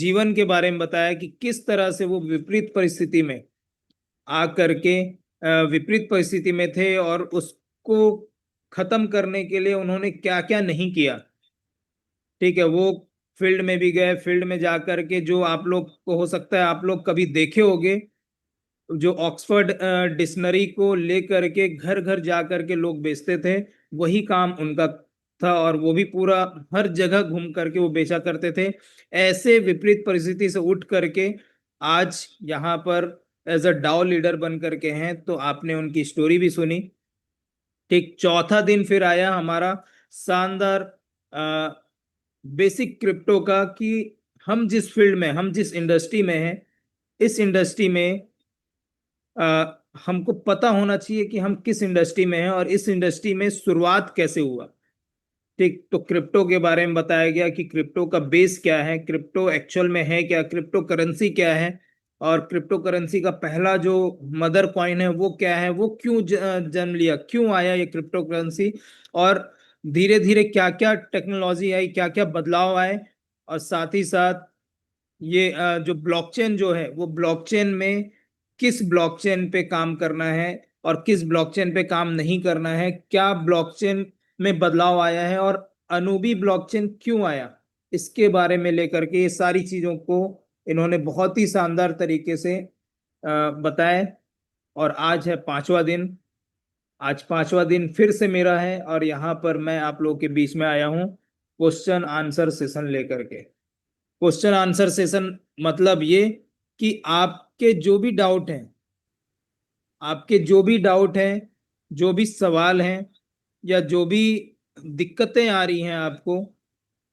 जीवन के बारे में बताया कि किस तरह से वो विपरीत परिस्थिति में आकर के विपरीत परिस्थिति में थे और उसको खत्म करने के लिए उन्होंने क्या क्या नहीं किया। ठीक है, वो फील्ड में भी गए, फील्ड में जाकर के जो आप लोग को हो सकता है आप लोग कभी देखे होंगे, जो ऑक्सफोर्ड डिक्शनरी को लेकर के घर घर जा करके लोग बेचते थे, वही काम उनका था। और वो भी पूरा हर जगह घूम करके वो बेचा करते थे। ऐसे विपरीत परिस्थिति से उठ करके आज यहाँ पर एज अ डाओ लीडर बन करके हैं। तो आपने उनकी स्टोरी भी सुनी। ठीक, चौथा दिन फिर आया हमारा शानदार बेसिक क्रिप्टो का, कि हम जिस फील्ड में, हम जिस इंडस्ट्री में हैं, इस इंडस्ट्री में हमको पता होना चाहिए कि हम किस इंडस्ट्री में हैं और इस इंडस्ट्री में शुरुआत कैसे हुआ। ठीक, तो क्रिप्टो के बारे में बताया गया कि क्रिप्टो का बेस क्या है, क्रिप्टो एक्चुअल में है क्या, क्रिप्टो करेंसी क्या है, और क्रिप्टो करेंसी का पहला जो मदर कॉइन है वो क्या है, वो क्यों जन्म लिया, क्यों आया ये क्रिप्टो करेंसी, और धीरे धीरे क्या क्या टेक्नोलॉजी आई, क्या क्या बदलाव आए। और साथ ही साथ ये जो ब्लॉकचेन जो है, वो ब्लॉकचेन में किस ब्लॉकचेन पे काम करना है और किस ब्लॉकचेन पे काम नहीं करना है, क्या ब्लॉकचेन में बदलाव आया है और अनुबी ब्लॉकचेन क्यों आया, इसके बारे में लेकर के ये सारी चीजों को इन्होंने बहुत ही शानदार तरीके से बताया। और आज है पांचवा दिन। आज पांचवा दिन फिर से मेरा है और यहाँ पर मैं आप लोगों के बीच में आया हूँ क्वेश्चन आंसर सेशन लेकर के। क्वेश्चन आंसर सेशन मतलब ये कि आपके जो भी डाउट हैं, आपके जो भी डाउट हैं, जो भी सवाल हैं, या जो भी दिक्कतें आ रही हैं आपको,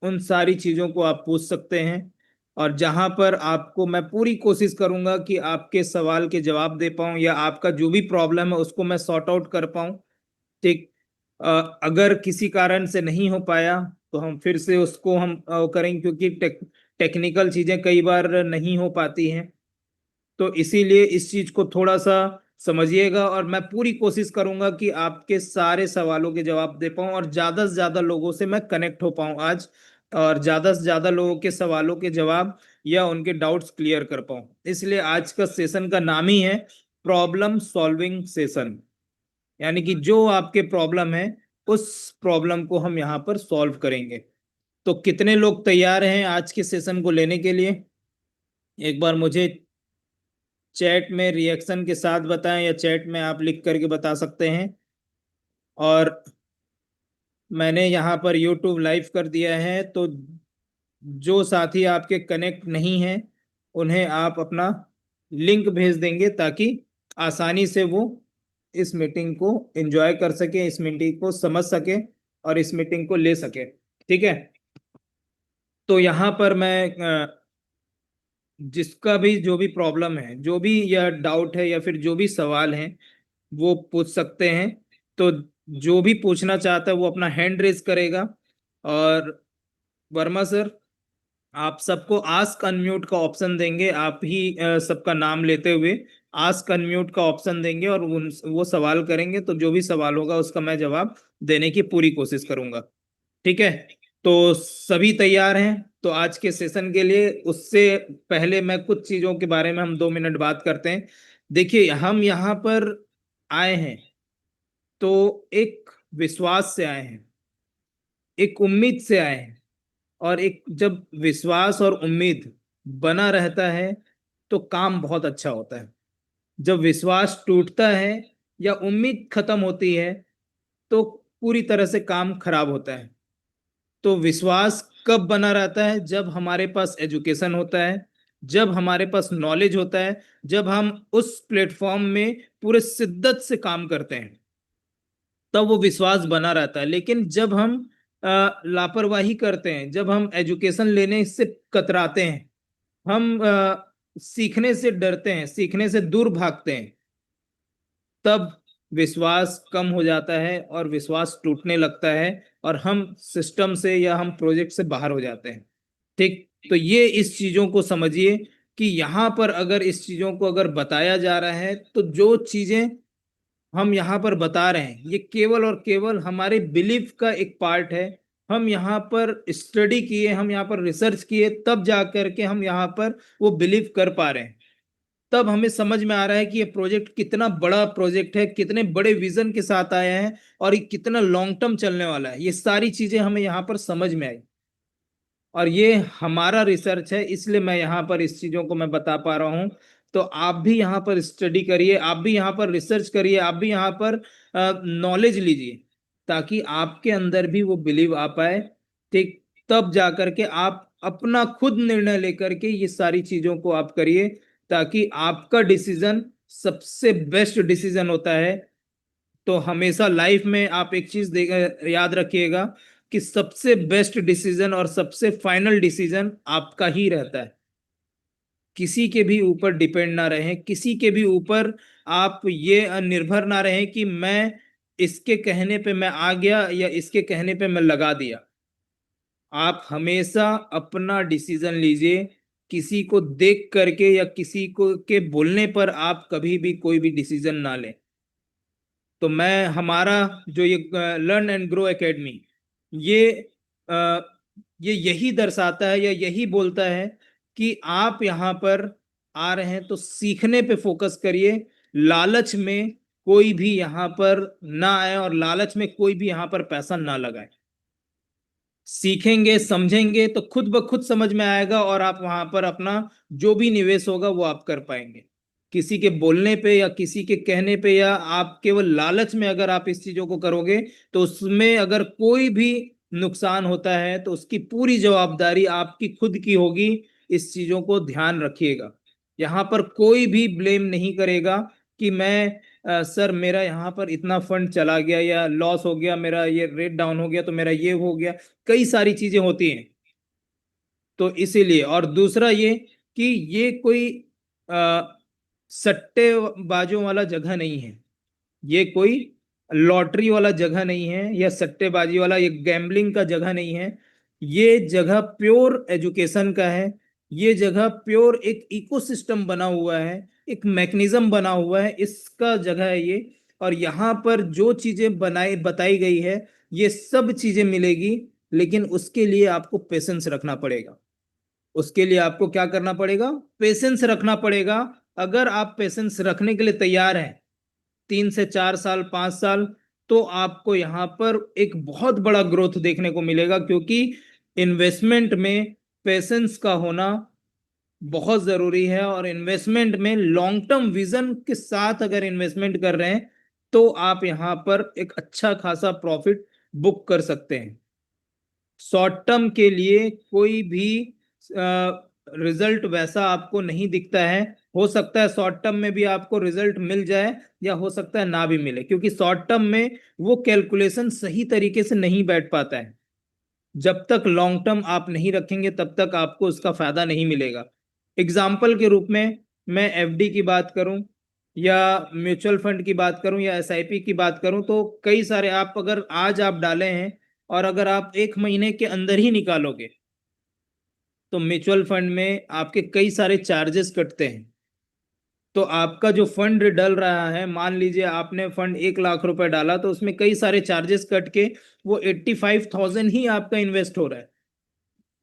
उन सारी चीजों को आप पूछ सकते हैं। और जहां पर आपको मैं पूरी कोशिश करूंगा कि आपके सवाल के जवाब दे पाऊं या आपका जो भी प्रॉब्लम है उसको मैं सॉर्ट आउट कर पाऊं। ठीक, अगर किसी कारण से नहीं हो पाया तो हम फिर से उसको हम करेंगे, क्योंकि टेक्निकल चीजें कई बार नहीं हो पाती हैं। तो इसीलिए इस चीज को थोड़ा सा समझिएगा और मैं पूरी कोशिश करूंगा कि आपके सारे सवालों के जवाब दे पाऊं और ज्यादा से ज्यादा लोगों से मैं कनेक्ट हो पाऊं आज, और ज्यादा से ज्यादा लोगों के सवालों के जवाब या उनके डाउट्स क्लियर कर पाऊं। इसलिए आज का सेशन का नाम ही है प्रॉब्लम सॉल्विंग सेशन, यानी कि जो आपके प्रॉब्लम है उस प्रॉब्लम को हम यहाँ पर सॉल्व करेंगे। तो कितने लोग तैयार हैं आज के सेशन को लेने के लिए? एक बार मुझे चैट में रिएक्शन के साथ बताएं, या चैट में आप लिख करके बता सकते हैं। और मैंने यहाँ पर यूट्यूब लाइव कर दिया है, तो जो साथी आपके कनेक्ट नहीं हैं उन्हें आप अपना लिंक भेज देंगे ताकि आसानी से वो इस मीटिंग को एंजॉय कर सके, इस मीटिंग को समझ सके और इस मीटिंग को ले सके। ठीक है, तो यहाँ पर मैं जिसका भी जो भी प्रॉब्लम है, जो भी यह डाउट है या फिर जो भी सवाल है, वो पूछ सकते हैं। तो जो भी पूछना चाहता है वो अपना हैंड रेज करेगा। और वर्मा सर, आप सबको आस्क अनम्यूट का ऑप्शन देंगे, आप ही सबका नाम लेते हुए आस्क अनम्यूट का ऑप्शन देंगे और वो सवाल करेंगे। तो जो भी सवाल होगा उसका मैं जवाब देने की पूरी कोशिश करूंगा। ठीक है, तो सभी तैयार हैं तो आज के सेशन के लिए? उससे पहले मैं कुछ चीजों के बारे में हम 2 मिनट बात करते हैं। देखिए, हम यहाँ पर आए हैं तो एक विश्वास से आए हैं, एक उम्मीद से आए हैं। और एक जब विश्वास और उम्मीद बना रहता है तो काम बहुत अच्छा होता है। जब विश्वास टूटता है या उम्मीद खत्म होती है तो पूरी तरह से काम खराब होता है। तो विश्वास कब बना रहता है? जब हमारे पास एजुकेशन होता है, जब हमारे पास नॉलेज होता है, जब हम उस प्लेटफॉर्म में पूरे शिद्दत से काम करते हैं, तब वो विश्वास बना रहता है। लेकिन जब हम लापरवाही करते हैं, जब हम एजुकेशन लेने से कतराते हैं, हम सीखने से डरते हैं, सीखने से दूर भागते हैं, तब विश्वास कम हो जाता है और विश्वास टूटने लगता है और हम सिस्टम से या हम प्रोजेक्ट से बाहर हो जाते हैं। ठीक, तो ये इस चीजों को समझिए कि यहाँ पर अगर इस चीजों को अगर बताया जा रहा है तो जो चीजें हम यहाँ पर बता रहे हैं ये केवल और केवल हमारे बिलीफ का एक पार्ट है, हम यहाँ पर स्टडी किए, हम यहाँ पर रिसर्च किए, तब जा करके हम यहाँ पर वो बिलीव कर पा रहे हैं। तब हमें समझ में आ रहा है कि ये प्रोजेक्ट कितना बड़ा प्रोजेक्ट है, कितने बड़े विजन के साथ आया है और ये कितना लॉन्ग टर्म चलने वाला है। ये सारी चीजें हमें यहाँ पर समझ में आई और ये हमारा रिसर्च है, इसलिए मैं यहाँ पर इस चीजों को मैं बता पा रहा हूँ। तो आप भी यहाँ पर स्टडी करिए, आप भी यहाँ पर रिसर्च करिए, आप भी यहाँ पर नॉलेज लीजिए, ताकि आपके अंदर भी वो बिलीव आ पाए। ठीक, तब जा करके आप अपना खुद निर्णय लेकर के ये सारी चीजों को आप करिए, ताकि आपका डिसीजन सबसे बेस्ट डिसीजन होता है। तो हमेशा लाइफ में आप एक चीज याद रखिएगा कि सबसे बेस्ट डिसीजन और सबसे फाइनल डिसीजन आपका ही रहता है। किसी के भी ऊपर डिपेंड ना रहें, किसी के भी ऊपर आप ये निर्भर ना रहें कि मैं इसके कहने पे मैं आ गया या इसके कहने पे मैं लगा दिया। आप हमेशा अपना डिसीजन लीजिए, किसी को देख करके या किसी को के बोलने पर आप कभी भी कोई भी डिसीजन ना लें। तो मैं हमारा जो ये लर्न एंड ग्रो एकेडमी, ये अ, ये यही दर्शाता है या यही बोलता है कि आप यहाँ पर आ रहे हैं तो सीखने पे फोकस करिए। लालच में कोई भी यहाँ पर ना आए और लालच में कोई भी यहाँ पर पैसा ना लगाए। सीखेंगे, समझेंगे तो खुद ब खुद समझ में आएगा और आप वहां पर अपना जो भी निवेश होगा वो आप कर पाएंगे। किसी के बोलने पे या किसी के कहने पे या आप केवल लालच में अगर आप इस चीजों को करोगे तो उसमें अगर कोई भी नुकसान होता है तो उसकी पूरी जवाबदारी आपकी खुद की होगी। इस चीजों को ध्यान रखिएगा। यहाँ पर कोई भी ब्लेम नहीं करेगा कि मैं सर मेरा यहाँ पर इतना फंड चला गया या लॉस हो गया, मेरा ये रेट डाउन हो गया तो मेरा ये हो गया। कई सारी चीजें होती हैं। तो इसीलिए, और दूसरा ये कि ये कोई आ, सट्टेबाजों वाला जगह नहीं है, ये कोई लॉटरी वाला जगह नहीं है या सट्टेबाजी वाला ये गैम्बलिंग का जगह नहीं है। ये जगह प्योर एजुकेशन का है। ये जगह प्योर एक इकोसिस्टम बना हुआ है, एक मैकेनिज्म बना हुआ है, इसका जगह है ये। और यहाँ पर जो चीजें बनाई बताई गई है ये सब चीजें मिलेगी, लेकिन उसके लिए आपको पेशेंस रखना पड़ेगा। उसके लिए आपको क्या करना पड़ेगा? पेशेंस रखना पड़ेगा। अगर आप पेशेंस रखने के लिए तैयार हैं, 3 से 4 साल, 5 साल, तो आपको यहाँ पर एक बहुत बड़ा ग्रोथ देखने को मिलेगा, क्योंकि इन्वेस्टमेंट में पेशेंस का होना बहुत जरूरी है। और इन्वेस्टमेंट में लॉन्ग टर्म विजन के साथ अगर इन्वेस्टमेंट कर रहे हैं तो आप यहाँ पर एक अच्छा खासा प्रॉफिट बुक कर सकते हैं। शॉर्ट टर्म के लिए कोई भी रिजल्ट वैसा आपको नहीं दिखता है। हो सकता है शॉर्ट टर्म में भी आपको रिजल्ट मिल जाए या हो सकता है ना भी मिले, क्योंकि शॉर्ट टर्म में वो कैलकुलेशन सही तरीके से नहीं बैठ पाता है। जब तक लॉन्ग टर्म आप नहीं रखेंगे तब तक आपको उसका फायदा नहीं मिलेगा। एग्जाम्पल के रूप में मैं एफडी की बात करूं या म्यूचुअल फंड की बात करूं या एसआईपी की बात करूं, तो कई सारे आप अगर आज आप डाले हैं और अगर आप 1 महीने के अंदर ही निकालोगे तो म्यूचुअल फंड में आपके कई सारे चार्जेस कटते हैं। तो आपका जो फंड डल रहा है, मान लीजिए आपने फंड 1 लाख रुपए डाला तो उसमें कई सारे चार्जेस कट के वो 85,000 ही आपका इन्वेस्ट हो रहा है।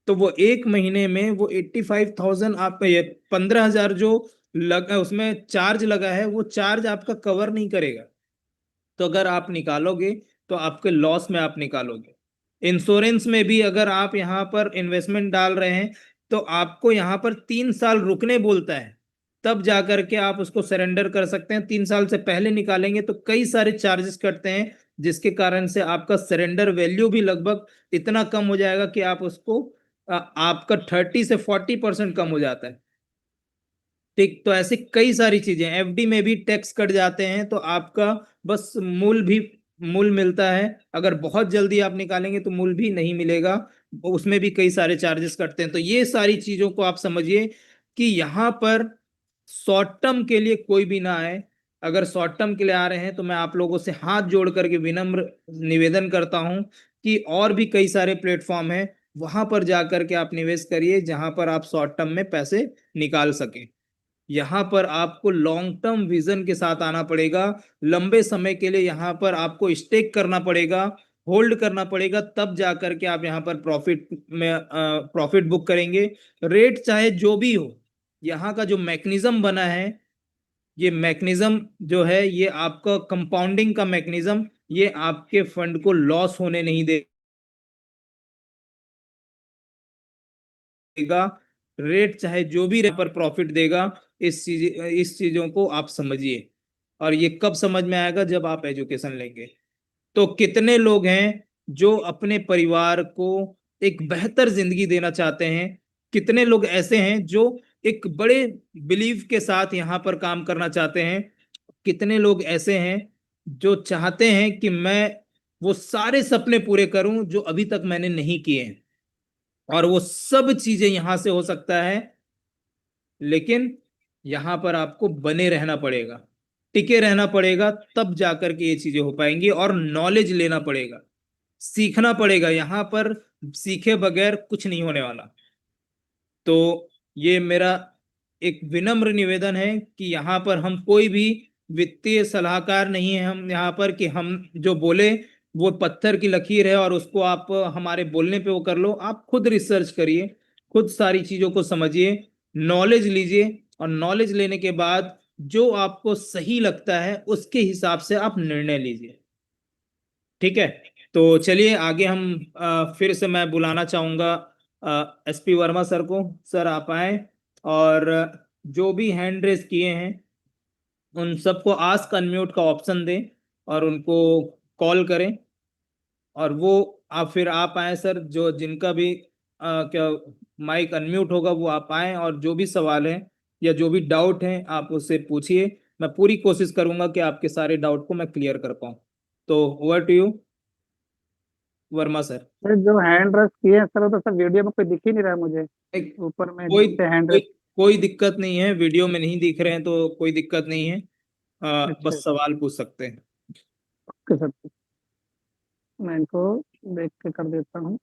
तो वो 1 महीने में वो 85,000 आप ये 15,000 जो लगा उसमें चार्ज लगा है वो चार्ज आपका कवर नहीं करेगा। तो अगर आप निकालोगे तो आपके लॉस में आप निकालोगे। इंश्योरेंस में भी अगर आप यहाँ पर इन्वेस्टमेंट डाल रहे हैं तो आपको यहाँ पर 3 साल रुकने बोलता है, तब जाकर के आप उसको सरेंडर कर सकते हैं। 3 साल से पहले निकालेंगे तो कई सारे चार्जेस कटते हैं, जिसके कारण से आपका सरेंडर वैल्यू भी लगभग इतना कम हो जाएगा कि आप उसको आपका 30 से 40% कम हो जाता है। ठीक, तो ऐसे कई सारी चीजें, एफडी में भी टैक्स कट जाते हैं तो आपका बस मूल मिलता है। अगर बहुत जल्दी आप निकालेंगे तो मूल भी नहीं मिलेगा, उसमें भी कई सारे चार्जेस कटते हैं। तो ये सारी चीजों को आप समझिए कि यहाँ पर शॉर्ट टर्म के लिए कोई भी ना आए। अगर शॉर्ट टर्म के लिए आ रहे हैं तो मैं आप लोगों से हाथ जोड़ करके विनम्र निवेदन करता हूं कि और भी कई सारे प्लेटफॉर्म हैं, वहां पर जाकर के आप निवेश करिए जहां पर आप शॉर्ट टर्म में पैसे निकाल सकें। यहाँ पर आपको लॉन्ग टर्म विजन के साथ आना पड़ेगा। लंबे समय के लिए यहाँ पर आपको स्टेक करना पड़ेगा होल्ड करना पड़ेगा, तब जाकर के आप यहाँ पर प्रॉफिट में प्रॉफिट बुक करेंगे। रेट चाहे जो भी हो, यहाँ का जो मैकेनिज्म बना है, ये मैकेनिज्म जो है ये आपका कंपाउंडिंग का मैकेनिज्म, ये आपके फंड को लॉस होने नहीं देगा। रेट चाहे जो भी रेट पर प्रॉफिट देगा, इस चीजों को आप समझिए। और ये कब समझ में आएगा? जब आप एजुकेशन लेंगे। तो कितने लोग हैं जो अपने परिवार को एक बेहतर जिंदगी देना चाहते हैं? कितने लोग ऐसे हैं जो एक बड़े बिलीव के साथ यहाँ पर काम करना चाहते हैं? कितने लोग ऐसे हैं जो चाहते हैं कि मैं वो सारे सपने पूरे करूं जो अभी तक मैंने नहीं किए हैं? और वो सब चीजें यहां से हो सकता है, लेकिन यहां पर आपको बने रहना पड़ेगा, टिके रहना पड़ेगा, तब जाकर के ये चीजें हो पाएंगी। और नॉलेज लेना पड़ेगा, सीखना पड़ेगा। यहां पर सीखे बगैर कुछ नहीं होने वाला। तो ये मेरा एक विनम्र निवेदन है कि यहाँ पर हम कोई भी वित्तीय सलाहकार नहीं है। हम यहाँ पर कि हम जो बोले वो पत्थर की लकीर है और उसको आप हमारे बोलने पे वो कर लो। आप खुद रिसर्च करिए, खुद सारी चीजों को समझिए, नॉलेज लीजिए, और नॉलेज लेने के बाद जो आपको सही लगता है उसके हिसाब से आप निर्णय लीजिए। ठीक है? तो चलिए आगे हम फिर से मैं बुलाना चाहूंगा एसपी वर्मा सर को। सर आप आए, और जो भी हैंड रेस किए हैं उन सबको आस्क अनम्यूट का ऑप्शन दें और उनको कॉल करें। और वो आप फिर आप आए सर, जो जिनका भी क्या माइक अनम्यूट होगा वो आप आए, और जो भी सवाल है या जो भी डाउट है आप उससे पूछिए। मैं पूरी कोशिश करूंगा कि आपके सारे डाउट को मैं क्लियर कर पाऊँ। तो over to you Verma sir. Sir जो हैंड रश किए हैं सर, वो तो सर वीडियो में कोई दिख ही नहीं रहा है मुझे। एक- ऊपर में कोई जितने हैंड कोई रश। कोई दिक्कत नहीं है, वीडियो में नहीं दिख रहे हैं तो कोई दिक्कत नहीं है। अच्छा। बस सवाल पूछ सकते हैं। ओके सर, मैं इनको देख के कर देता हूँ।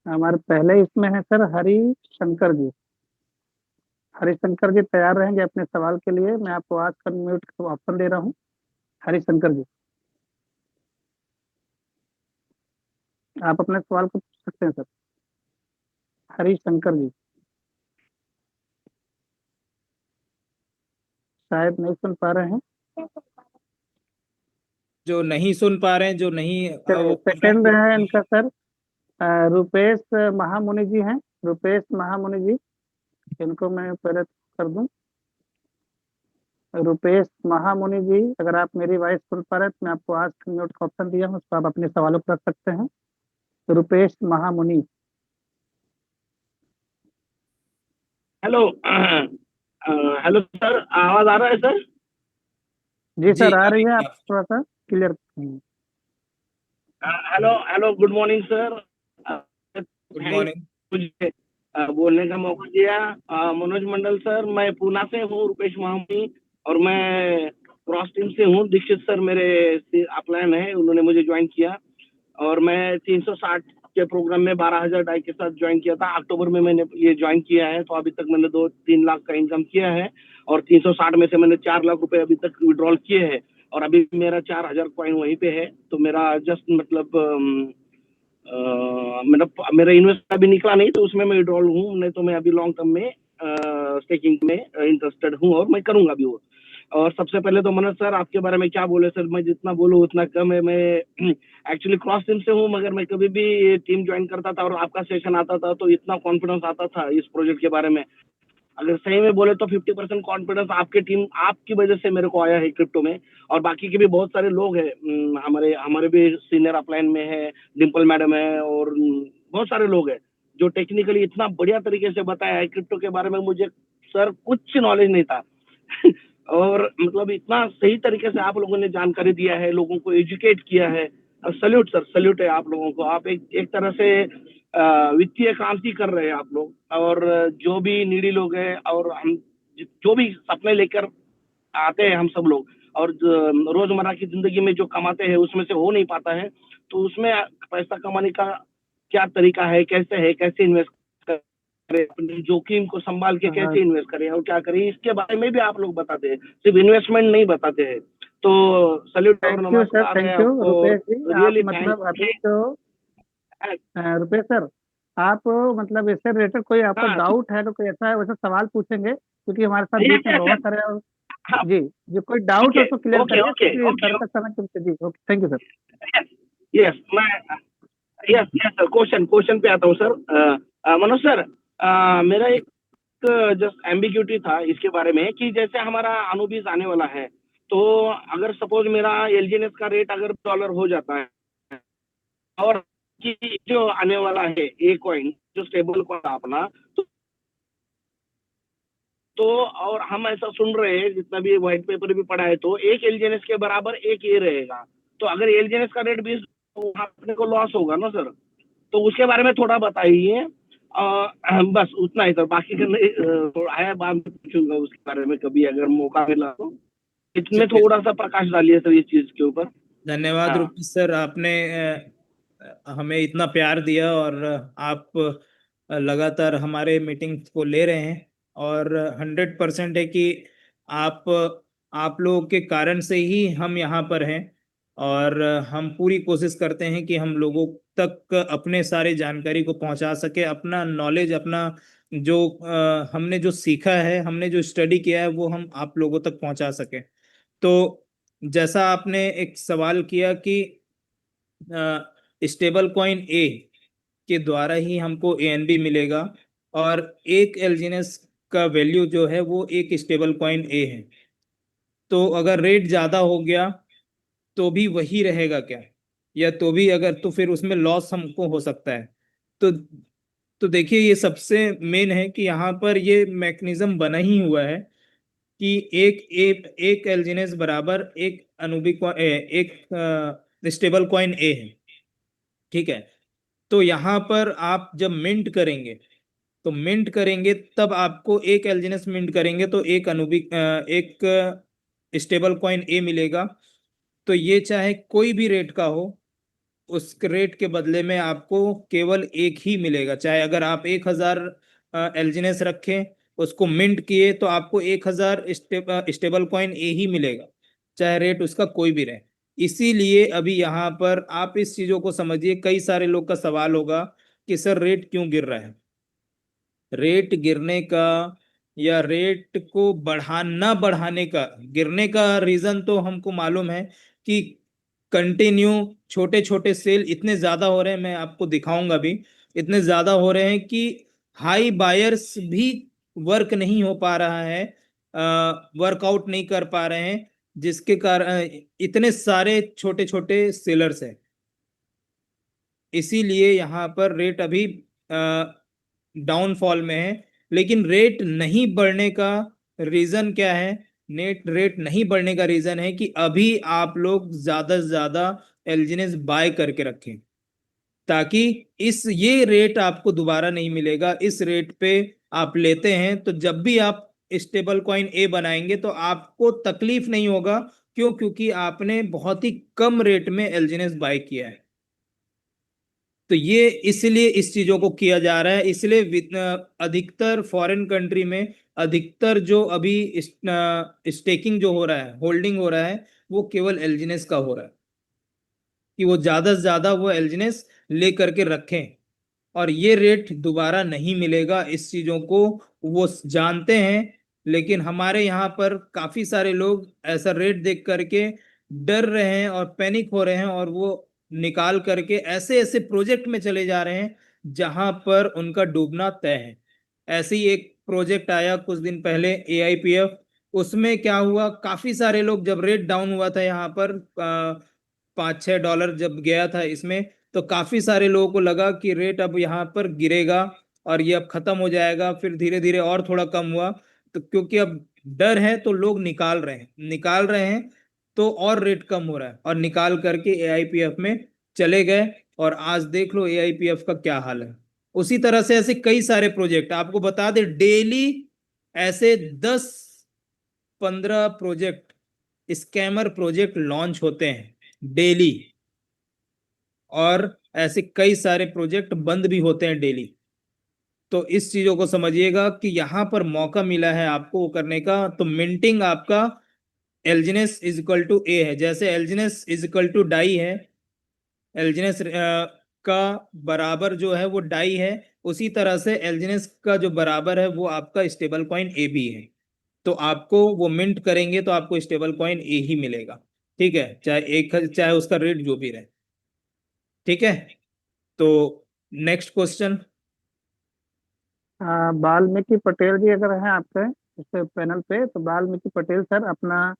हमारे पहले इसमें है सर हरि शंकर जी। हरि शंकर जी तैयार रहेंगे अपने सवाल के लिए? मैं आपको आज कर म्यूट का ऑप्शन दे रहा हूँ। हरि शंकर जी, आप अपने सवाल को पूछ सकते हैं सर। हरि शंकर जी शायद नहीं सुन पा रहे हैं। जो नहीं सुन पा रहे हैं, जो नहीं वो चलिए, कर रहे हैं सेकंड है तो इनका सर। रुपेश महामुनि जी हैं। रुपेश महामुनि जी, इनको मैं पहले कर दूं। रुपेश महामुनि जी, अगर आप मेरी वॉइस सुन पा रहे हैं तो मैं आपको आज म्यूट का ऑप्शन दिया हूँ, उसको आप अपने सवालों को रख सकते हैं। रुपेश महामुनि। हेलो। हेलो सर, आवाज आ रहा है सर? जी जी सर, आ आ रही रही है, है आप आप। थोड़ा सा clear. Hello hello, good morning sir. Good thank morning. मुझे बोलने का मौका दिया। मनोज मंडल सर, मैं पूना से हूँ, रुपेश महामुनि। और मैं क्रॉस टीम से हूँ। दीक्षित सर मेरे अपलाइन है, उन्होंने मुझे ज्वाइन किया। और मैं 360 के प्रोग्राम में 12,000 डाई के साथ ज्वाइन किया था। अक्टूबर में मैंने ये ज्वाइन किया है, तो अभी तक मैंने 2-3 लाख का इनकम किया है। और 360 में से मैंने 4 लाख रुपए अभी तक विड्रॉल किए हैं। और अभी मेरा 4,000 कॉइन वहीं पे है। तो मेरा जस्ट मतलब मेरा मेरा इन्वेस्ट अभी निकला नहीं, तो उसमें मैं विड्रॉल हूँ। नहीं तो मैं अभी लॉन्ग टर्म में स्टेकिंग में इंटरेस्टेड हूँ, और मैं करूंगा भी वो। और सबसे पहले तो मनोज सर, आपके बारे में क्या बोले सर, मैं जितना बोलूँ उतना कम है। मैं एक्चुअली क्रॉस टीम से हूँ, मगर मैं कभी भी टीम ज्वाइन करता था और आपका सेशन आता था तो इतना कॉन्फिडेंस आता था इस प्रोजेक्ट के बारे में। अगर सही में बोले तो 50% कॉन्फिडेंस आपके टीम आपकी वजह से मेरे को आया है क्रिप्टो में। और बाकी के भी बहुत सारे लोग हैं, हमारे हमारे भी सीनियर अपलाइन में है, डिम्पल मैडम है, और बहुत सारे लोग हैं जो टेक्निकली इतना बढ़िया तरीके से बताया है क्रिप्टो के बारे में। मुझे सर कुछ नॉलेज नहीं था। और मतलब इतना सही तरीके से आप लोगों ने जानकारी दिया है, लोगों को एजुकेट किया है। सल्यूट सर, सल्यूट है आप लोगों को। आप एक तरह से वित्तीय क्रांति कर रहे हैं आप लोग। और जो भी नीडी लोग हैं, और हम जो भी सपने लेकर आते हैं हम सब लोग, और रोजमर्रा की जिंदगी में जो कमाते हैं उसमें से हो नहीं पाता है, तो उसमें पैसा कमाने का क्या तरीका है, कैसे इन्वेस्ट करें, अपनी जोखिम को संभाल के हाँ कैसे इन्वेस्ट करें और क्या करें, इसके बारे में भी आप लोग बताते हैं, सिर्फ इन्वेस्टमेंट नहीं बताते हैं। तो सल्यूट और थैंक यू सर, नमस्कार है थैंक यू आपको, रुपेश जी। आप रियली मतलब अभी थैंक। तो रुपेश सर, आप मतलब इससे रिलेटेड कोई आपको हाँ डाउट है तो कोई ऐसा वैसा सवाल पूछेंगे, क्योंकि हमारे साथ बीच यस में यस बहुत यस। सारे हाँ जी जी, कोई डाउट ठीक हो है, तो क्लियर ओके करिए, ओके क्योंकि ओके। सर का समय कम जी। Okay, thank you sir. Yes yes मैं yes yes sir, question question पे आता हूँ सर। मनोज सर, मेरा एक जस्ट एम्बिग्यूटी था इसके बारे में कि जैसे हमारा अनुबीज आने वाला है, तो अगर सपोज मेरा एलजीएनएस का रेट अगर डॉलर हो जाता है, और कि जो आने वाला है ए कॉइन जो स्टेबल कॉइन अपना, तो और हम ऐसा सुन रहे हैं जितना भी व्हाइट पेपर भी पढ़ा है, तो एक एलजीएनएस के बराबर एक ए रहेगा। तो अगर एलजीएनएस का रेट 20, तो वहाँ अपने को लॉस होगा ना सर? तो उसके बारे में थोड़ा बताइए। बस उतना ही सर, बाकी का नहीं, थोड़ा है बाद में पूछूंगा उसके बारे में कभी अगर मौका मिला तो। इसमें चलिए, थोड़ा सा प्रकाश डालिए सर इस चीज के ऊपर। धन्यवाद हाँ रूपेश सर, आपने हमें इतना प्यार दिया, और आप लगातार हमारे मीटिंग को ले रहे हैं। और 100% है कि आप आप लोगों के कारण से ही हम यहाँ पर हैं। और हम पूरी कोशिश करते हैं कि हम लोगों तक अपने सारे जानकारी को पहुंचा सके, अपना नॉलेज, अपना जो हमने जो सीखा है, हमने जो स्टडी किया है, वो हम आप लोगों तक पहुंचा सके। तो जैसा आपने एक सवाल किया कि स्टेबल कॉइन ए के द्वारा ही हमको एएनबी मिलेगा, और एक एलजीएनएस का वैल्यू जो है वो एक स्टेबल कॉइन ए है। तो अगर रेट ज्यादा हो गया तो भी वही रहेगा क्या, या तो भी अगर, तो फिर उसमें लॉस हमको हो सकता है। तो तो देखिए, ये सबसे मेन है कि यहाँ पर ये मैकेनिज्म बना ही हुआ है कि एक एलजीएनएस बराबर एक एक स्टेबल कॉइन ए है। ठीक है। तो यहाँ पर आप जब मिंट करेंगे, तो मिंट करेंगे तब आपको एक एलजीएनएस मिंट करेंगे तो एक स्टेबल कॉइन ए मिलेगा। तो ये चाहे कोई भी रेट का हो, उस रेट के बदले में आपको केवल एक ही मिलेगा। चाहे अगर आप 1,000 एलजीएनएस रखें, उसको मिंट किए, तो आपको 1,000 स्टेबल कॉइन ए ही मिलेगा, चाहे रेट उसका कोई भी रहे। इसीलिए अभी यहाँ पर आप इस चीजों को समझिए। कई सारे लोग का सवाल होगा कि सर रेट क्यों गिर रहा है। रेट गिरने का या रेट को बढ़ाना बढ़ाने का, गिरने का रीजन तो हमको मालूम है कि कंटिन्यू छोटे छोटे सेल इतने ज्यादा हो रहे हैं, मैं आपको दिखाऊंगा भी। इतने ज्यादा हो रहे हैं कि हाई बायर्स भी वर्क नहीं हो पा रहा है, वर्कआउट नहीं कर पा रहे हैं, जिसके कारण इतने सारे छोटे छोटे सेलर्स हैं। इसीलिए यहाँ पर रेट अभी डाउनफॉल में है। लेकिन रेट नहीं बढ़ने का रीजन क्या है? नेट रेट नहीं बढ़ने का रीजन है कि अभी आप लोग ज्यादा से ज्यादा एलजीएनएस बाय करके रखें, ताकि इस ये रेट आपको दोबारा नहीं मिलेगा। इस रेट पे आप लेते हैं तो जब भी आप स्टेबल कॉइन ए बनाएंगे तो आपको तकलीफ नहीं होगा। क्यों? क्योंकि आपने बहुत ही कम रेट में एलजीएनएस बाय किया है। तो ये इसलिए इस चीजों को किया जा रहा है। इसलिए अधिकतर फॉरेन कंट्री में अधिकतर जो अभी स्टेकिंग जो हो रहा है, होल्डिंग हो रहा है, वो केवल एलजीएनएस का हो रहा है, कि वो ज्यादा से ज्यादा वो एलजीएनएस ले करके रखें। और ये रेट दोबारा नहीं मिलेगा, इस चीजों को वो जानते हैं। लेकिन हमारे यहाँ पर काफी सारे लोग ऐसा रेट देख करके डर रहे हैं और पैनिक हो रहे हैं, और वो निकाल करके ऐसे ऐसे प्रोजेक्ट में चले जा रहे हैं जहां पर उनका डूबना तय है। ऐसे ही एक प्रोजेक्ट आया कुछ दिन पहले, एआईपीएफ। उसमें क्या हुआ, काफी सारे लोग, जब रेट डाउन हुआ था यहाँ पर 5-6 डॉलर जब गया था इसमें, तो काफी सारे लोगों को लगा कि रेट अब यहाँ पर गिरेगा और ये अब खत्म हो जाएगा। फिर धीरे धीरे और थोड़ा कम हुआ, तो क्योंकि अब डर है तो लोग निकाल रहे हैं, तो और रेट कम हो रहा है, और निकाल करके एआईपीएफ में चले गए। और आज देख लो एआईपीएफ का क्या हाल है। उसी तरह से ऐसे कई सारे प्रोजेक्ट आपको बता दे, डेली ऐसे 10-15 प्रोजेक्ट, स्कैमर प्रोजेक्ट लॉन्च होते हैं डेली। और ऐसे कई सारे प्रोजेक्ट बंद भी होते हैं डेली। तो इस चीजों को समझिएगा कि यहाँ पर मौका मिला है आपको करने का, तो मिंटिंग आपका एल्जिनेस इज इक्वल टू ए है, जैसे एल्जिनेस इज इक्वल टू डाई है, एल्जिनेस का बराबर जो है वो डाई है, उसी तरह से एल्जिनेस का जो बराबर है वो आपका स्टेबल कॉइन ए भी है। तो आपको वो मिंट करेंगे तो आपको स्टेबल कॉइन ए ही मिलेगा, ठीक है, चाहे एक चाहे उसका रेट जो भी रहे, ठीक है। तो नेक्स्ट क्वेश्चन। वाल्मीकि पटेल जी अगर हैं आपके इस पैनल पे, तो वाल्मीकि पटेल सर अपना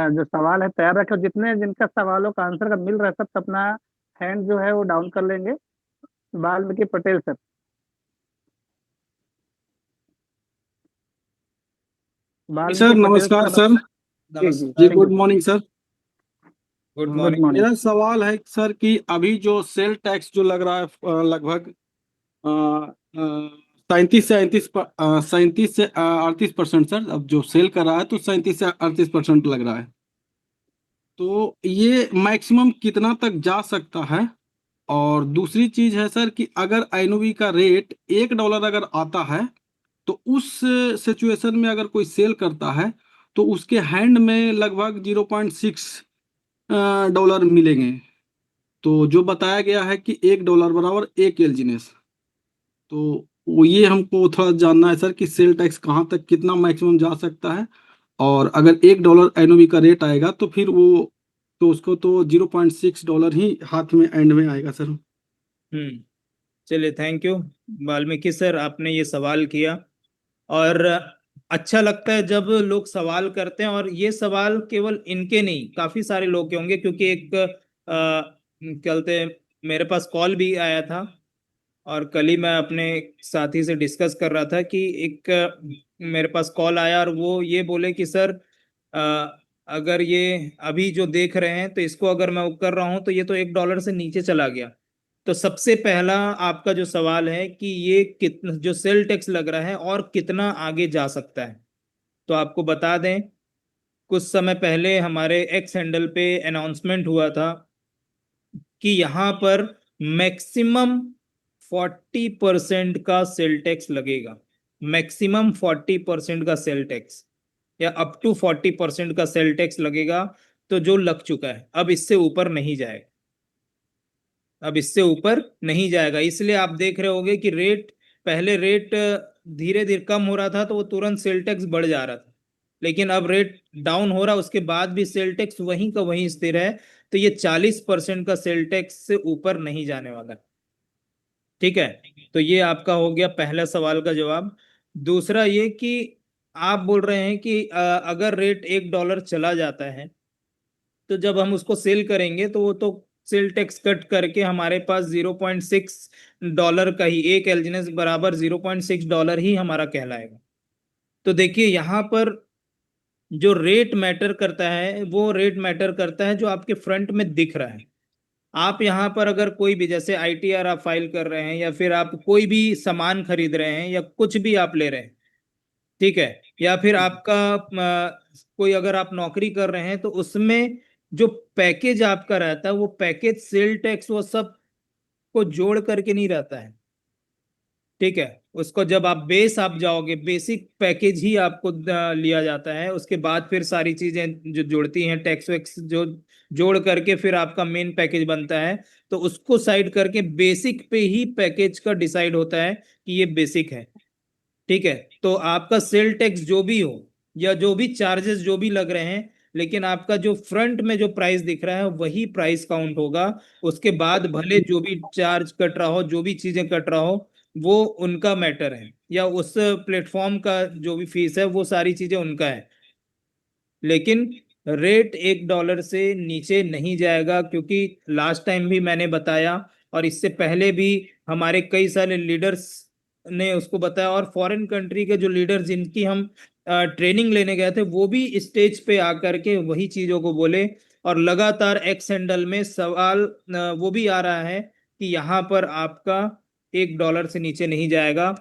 जो सवाल है तैयार रखे, जितने जिनका सवालों का आंसर का मिल रहा है सब अपना हैंड जो है वो डाउन कर लेंगे। वाल्मीकि पटेल सर। सर वाल्मीकि पटेल नमस्कार सर। सर। जी जी, जी thank good you. Morning sir. Good good morning. Morning. मेरा सवाल है सर कि अभी जो सेल टैक्स जो लग रहा है लगभग 37 से 38% सर। अब जो सेल कर रहा है तो 37 से 38% लग रहा है, तो ये मैक्सिमम कितना तक जा सकता है? और दूसरी चीज है सर कि अगर एनओवी का रेट $1 अगर आता है, तो उस सिचुएशन में अगर कोई सेल करता है तो उसके हैंड में लगभग $0.6 मिलेंगे। तो जो बताया गया है कि $1 बराबर 1 एलजीनेस, तो वो ये हमको थोड़ा जानना है सर कि सेल टैक्स कहाँ तक कितना मैक्सिमम जा सकता है। और अगर $1 एनओवी का रेट आएगा तो फिर वो तो उसको तो $0.6 ही हाथ में एंड में आएगा सर। चलिए, थैंक यू वाल्मीकि सर, आपने ये सवाल किया। और अच्छा लगता है जब लोग सवाल करते हैं, और ये सवाल केवल इनके नहीं, काफी सारे लोग के होंगे, क्योंकि एक कहते मेरे पास कॉल भी आया था, और कल ही मैं अपने साथी से डिस्कस कर रहा था कि एक मेरे पास कॉल आया और वो ये बोले कि सर अगर ये अभी जो देख रहे हैं तो इसको अगर मैं कर रहा हूं तो ये तो $1 से नीचे चला गया। तो सबसे पहला आपका जो सवाल है कि ये कितना जो सेल टैक्स लग रहा है और कितना आगे जा सकता है, तो आपको बता दें, कुछ समय पहले हमारे एक्स हैंडल पे अनाउंसमेंट हुआ था कि यहाँ पर मैक्सिमम 40% का सेल टैक्स लगेगा, मैक्सिमम 40% का सेल टैक्स, या अप टू 40% का सेल टैक्स लगेगा। तो जो लग चुका है, अब इससे ऊपर नहीं जाएगा, अब इससे ऊपर नहीं जाएगा। इसलिए आप देख रहे होंगे कि रेट, पहले रेट धीरे धीरे कम हो रहा था तो वो तुरंत सेल टैक्स बढ़ जा रहा था, लेकिन अब रेट डाउन हो रहा, उसके बाद भी सेल टैक्स वहीं का वहीं स्थिर है। तो ये 40% का सेल टैक्स से ऊपर नहीं जाने वाला, ठीक है। तो ये आपका हो गया पहला सवाल का जवाब। दूसरा ये कि आप बोल रहे हैं कि अगर रेट $1 चला जाता है तो जब हम उसको सेल करेंगे तो वो तो सेल टैक्स कट करके हमारे पास $0.6 का ही, एक एल्जिनेस बराबर $0.6 ही हमारा कहलाएगा। तो देखिए यहाँ पर जो रेट मैटर करता है वो रेट मैटर करता है जो आपके फ्रंट में दिख रहा है। आप यहाँ पर अगर कोई भी, जैसे आईटीआर आप फाइल कर रहे हैं, या फिर आप कोई भी सामान खरीद रहे हैं, या कुछ भी आप ले रहे हैं, ठीक है, या फिर आपका कोई अगर आप नौकरी कर रहे हैं तो उसमें जो पैकेज आपका रहता है वो पैकेज सेल टैक्स वो सब को जोड़ करके नहीं रहता है, ठीक है। उसको जब आप बेस आप जाओगे, बेसिक पैकेज ही आपको लिया जाता है, उसके बाद फिर सारी चीजें जो जुड़ती हैं टैक्स वैक्स जो जोड़ करके फिर आपका मेन पैकेज बनता है। तो उसको साइड करके बेसिक पे ही पैकेज का डिसाइड होता है कि ये बेसिक है, ठीक है। तो आपका सेल टैक्स जो भी हो या जो भी चार्जेस जो भी लग रहे हैं, लेकिन आपका जो फ्रंट में जो प्राइस दिख रहा है वही प्राइस काउंट होगा। उसके बाद भले जो भी चार्ज कट रहा हो, जो भी चीजें कट रहा हो, वो उनका मैटर है, या उस प्लेटफॉर्म का जो भी फीस है वो सारी चीजें उनका है, लेकिन रेट $1 से नीचे नहीं जाएगा। क्योंकि लास्ट टाइम भी मैंने बताया, और इससे पहले भी हमारे कई सारे लीडर्स ने उसको बताया, और फॉरेन कंट्री के जो लीडर्स जिनकी हम ट्रेनिंग लेने गए थे वो भी स्टेज पे आकर के वही चीजों को बोले। और लगातार एक्स हैंडल में सवाल वो भी आ रहा है कि यहाँ पर आपका $1 से नीचे नहीं जाएगा।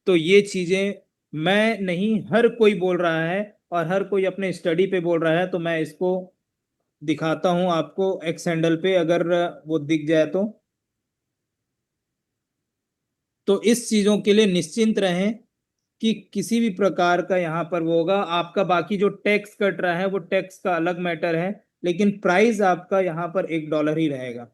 तो ये चीजें मैं नहीं, हर कोई बोल रहा है, और हर कोई अपने स्टडी पे बोल रहा है। तो मैं इसको दिखाता हूं आपको एक्स हैंडल पे, अगर वो दिख जाए तो इस चीजों के लिए निश्चिंत रहें कि किसी भी प्रकार का यहाँ पर वो होगा। आपका बाकी जो टैक्स कट रहा है वो टैक्स का अलग मैटर है, लेकिन प्राइस आपका यहाँ पर $1 ही रहेगा।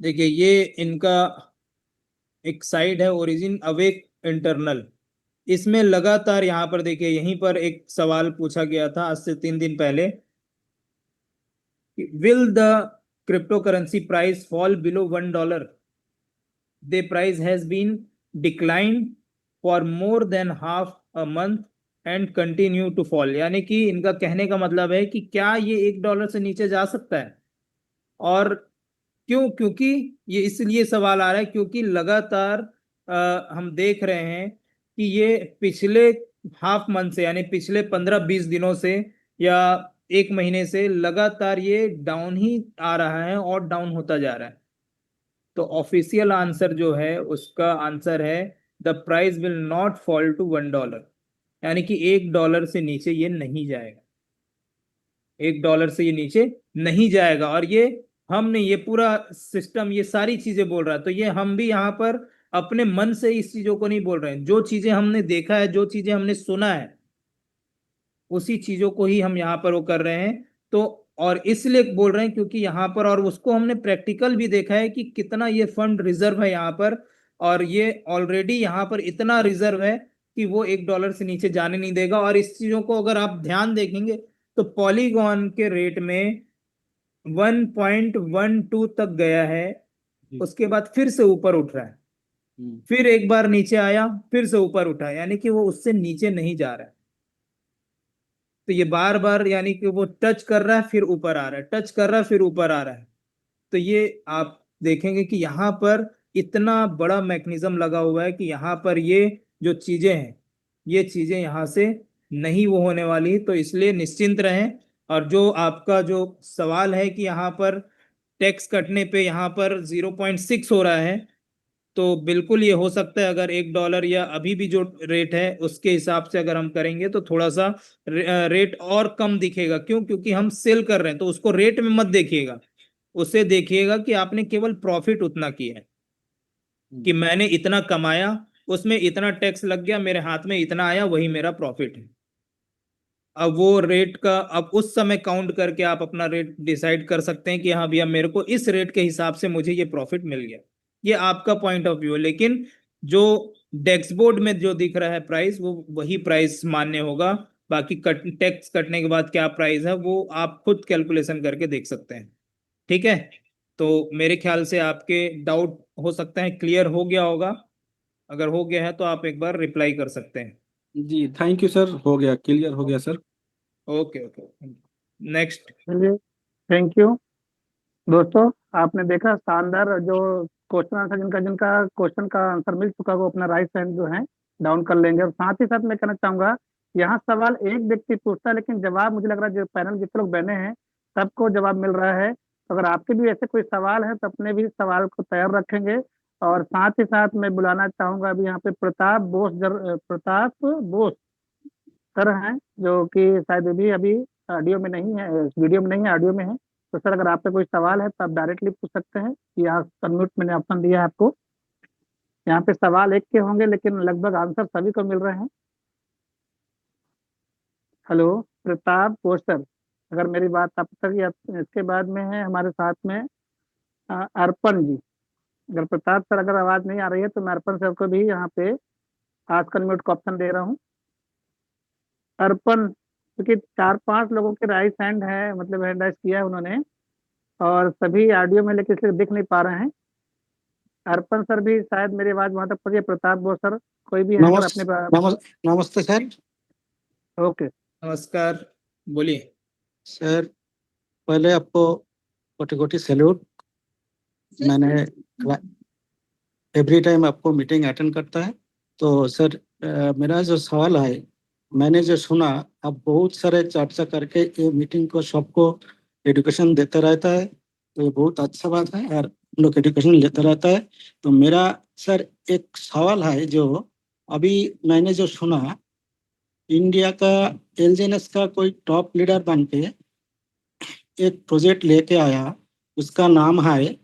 देखिए ये इनका एक साइड है ओरिजिन अवेक इंटरनल। इसमें लगातार यहाँ पर देखिए, यहीं पर एक सवाल पूछा गया था आज से 3 दिन पहले, will the crypto currency price fall below $1? The price has been declined for more than half a month and continue to fall. यानी कि इनका कहने का मतलब है कि क्या ये $1 से नीचे जा सकता है। और क्यों? क्योंकि ये इसलिए सवाल आ रहा है क्योंकि लगातार हम देख रहे हैं कि ये पिछले हाफ मंथ से, यानी पिछले 15-20 दिनों से या 1 महीने से लगातार ये डाउन ही आ रहा है और डाउन होता जा रहा है। तो ऑफिशियल आंसर जो है उसका आंसर है the price will not fall to $1, यानी कि $1 से नीचे ये नहीं जाएगा। $1 से ये नीचे नहीं जाएगा। और ये हमने ये पूरा सिस्टम ये सारी चीजें बोल रहा है, तो ये हम भी यहाँ पर अपने मन से इस चीजों को नहीं बोल रहे हैं। जो चीजें हमने देखा है, जो चीजें हमने सुना है, उसी चीजों को ही हम यहाँ पर वो कर रहे हैं। तो और इसलिए बोल रहे हैं क्योंकि यहाँ पर, और उसको हमने प्रैक्टिकल भी देखा है कि कितना ये फंड रिजर्व है यहाँ पर, और ये ऑलरेडी यहाँ पर इतना रिजर्व है कि वो $1 से नीचे जाने नहीं देगा। और इस चीजों को अगर आप ध्यान देखेंगे तो पॉलीगॉन के रेट में 1.12 तक गया है, उसके बाद फिर से ऊपर उठ रहा है, फिर एक बार नीचे आया, फिर से ऊपर उठा, यानी कि वो उससे नीचे नहीं जा रहा है। तो ये बार बार यानी कि वो टच कर रहा है फिर ऊपर आ रहा है, टच कर रहा है फिर ऊपर आ रहा है। तो ये आप देखेंगे कि यहाँ पर इतना बड़ा मैकेनिज्म लगा हुआ है कि यहाँ पर ये जो चीजें हैं, ये चीजें यहाँ से नहीं वो होने वाली। तो इसलिए निश्चिंत रहें। और जो आपका जो सवाल है कि यहाँ पर टैक्स कटने पे यहाँ पर 0.6 हो रहा है, तो बिल्कुल ये हो सकता है अगर $1 या अभी भी जो रेट है उसके हिसाब से अगर हम करेंगे तो थोड़ा सा रेट और कम दिखेगा। क्यों? क्योंकि हम सेल कर रहे हैं, तो उसको रेट में मत देखिएगा, उसे देखिएगा कि आपने केवल प्रॉफिट उतना किया है, कि मैंने इतना कमाया, उसमें इतना टैक्स लग गया, मेरे हाथ में इतना आया, वही मेरा प्रॉफिट है। अब वो रेट का अब उस समय काउंट करके आप अपना रेट डिसाइड कर सकते हैं कि हाँ भैया मेरे को इस रेट के हिसाब से मुझे ये प्रॉफिट मिल गया। ये आपका पॉइंट ऑफ व्यू है, लेकिन जो डैशबोर्ड में जो दिख रहा है प्राइस, वो वही प्राइस मान्य होगा। बाकी टैक्स कटने के बाद क्या प्राइस है वो आप खुद कैलकुलेशन करके देख सकते हैं। ठीक है, तो मेरे ख्याल से आपके डाउट हो सकता है क्लियर हो गया होगा। अगर हो गया है तो आप एक बार रिप्लाई कर सकते हैं। जी थैंक यू सर, हो गया, क्लियर हो गया सर। Okay okay, next. चलिए, थैंक यू दोस्तों। आपने देखा शानदार जो क्वेश्चन आंसर, जिनका जिनका क्वेश्चन का आंसर मिल चुका वो अपना राइट हैंड जो है डाउन कर लेंगे। और साथ ही साथ मैं कहना चाहूंगा, यहाँ सवाल एक व्यक्ति पूछता है लेकिन जवाब मुझे लग रहा है जो पैनल जितने लोग बने हैं सबको जवाब मिल रहा है। तो अगर आपके भी ऐसे कोई सवाल है तो अपने भी सवाल को तैयार रखेंगे। और साथ ही साथ मैं बुलाना चाहूंगा अभी यहाँ पे प्रताप बोस सर हैं, जो कि शायद अभी अभी ऑडियो में नहीं है, वीडियो में नहीं है, ऑडियो में है। तो सर अगर आपका कोई सवाल है तो आप डायरेक्टली पूछ सकते हैं। यहाँ अनम्यूट मैंने ऑप्शन दिया है आपको। यहाँ पे सवाल एक के होंगे लेकिन लगभग आंसर सभी को मिल रहे हैं। हेलो प्रताप बोस सर, अगर मेरी बात आप तक, या इसके बाद में है हमारे साथ में अर्पण जी। अगर प्रताप सर अगर आवाज नहीं आ रही है तो मैं अर्पण सर को भी यहाँ पे आस्क अनम्यूट का ऑप्शन दे रहा हूँ। अर्पण, क्योंकि 4-5 लोगों के राइट हैंड है, मतलब हैंड राइज किया है उन्होंने, और सभी ऑडियो में लेकिन इसलिए दिख नहीं पा रहे हैं। अर्पण सर भी शायद मेरी आवाज वहां तक पहुंची है। प्रताप बोस सर कोई भी है अगर अपने नमस्ते सर। ओके नमस्कार, बोलिए। सर पहले आपको कोटि कोटि सैल्यूट। मैंने एवरी टाइम आपको मीटिंग अटेंड करता है। तो सर मेरा जो सवाल है, मैंने जो सुना आप बहुत सारे चर्चा करके ये मीटिंग को सबको एजुकेशन देता रहता है, तो ये बहुत अच्छा बात है और लोग एजुकेशन लेता रहता है। तो मेरा सर एक सवाल है जो अभी मैंने जो सुना, इंडिया का एलजीएनएस का कोई टॉप लीडर बन के एक प्रोजेक्ट लेके आया, उसका नाम है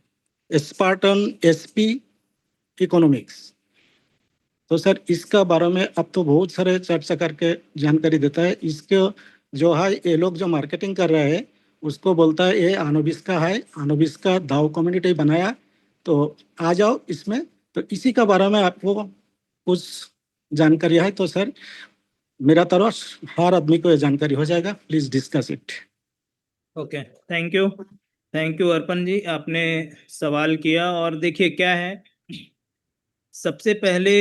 स्पार्टन एसपी इकोनॉमिक्स। तो सर इसका बारे में अब तो बहुत सारे चर्चा करके जानकारी देता है। इसके जो है ये लोग जो मार्केटिंग कर रहे हैं उसको बोलता है ये अनुबिस का है, अनुबिस का दाव कम्युनिटी बनाया, तो आ जाओ इसमें। तो इसी का बारे में आपको कुछ जानकारी है तो सर मेरा तरफ हर आदमी को ये जानकारी हो जाएगा, please discuss it. Okay, thank you Arpan ji, आपने सवाल किया। और देखिए क्या है, सबसे पहले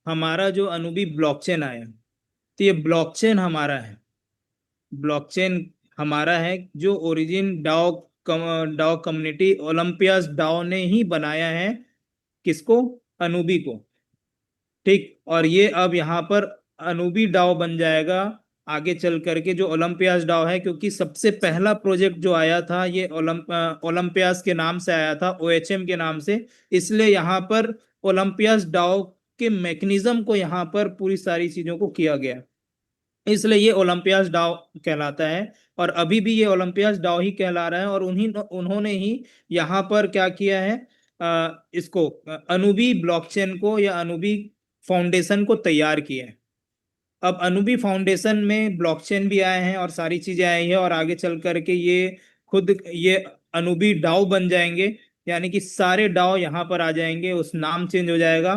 हमारा जो अनुबी ब्लॉकचेन आया, तो ये ब्लॉकचेन हमारा है, ब्लॉकचेन हमारा है, जो origin DAO DAO community Olympus DAO ने ही बनाया है। किसको? अनुबी को। ठीक, और ये अब यहाँ पर अनुबी डाओ बन जाएगा आगे चल करके, जो ओलंपियास डाओ है, क्योंकि सबसे पहला प्रोजेक्ट जो आया था ये ओलंपियास के नाम से आया था, ओएचएम के नाम से, इसलिए यहाँ पर ओलंपियास डाओ के मैकेनिज्म को यहाँ पर पूरी सारी चीजों को किया गया, इसलिए ये ओलंपियास डाओ कहलाता है। और अभी भी ये ओलंपियास डाओ ही कहला रहा है। और उन्होंने ही यहाँ पर क्या किया है, इसको अनुबी ब्लॉकचेन को या अनुबी फाउंडेशन को तैयार किया है। अब अनुबी फाउंडेशन में ब्लॉकचेन भी आए हैं और सारी चीजें आई है, और आगे चल करके ये खुद ये अनुबी डाओ बन जाएंगे, यानी कि सारे डाओ यहाँ पर आ जाएंगे, उस नाम चेंज हो जाएगा।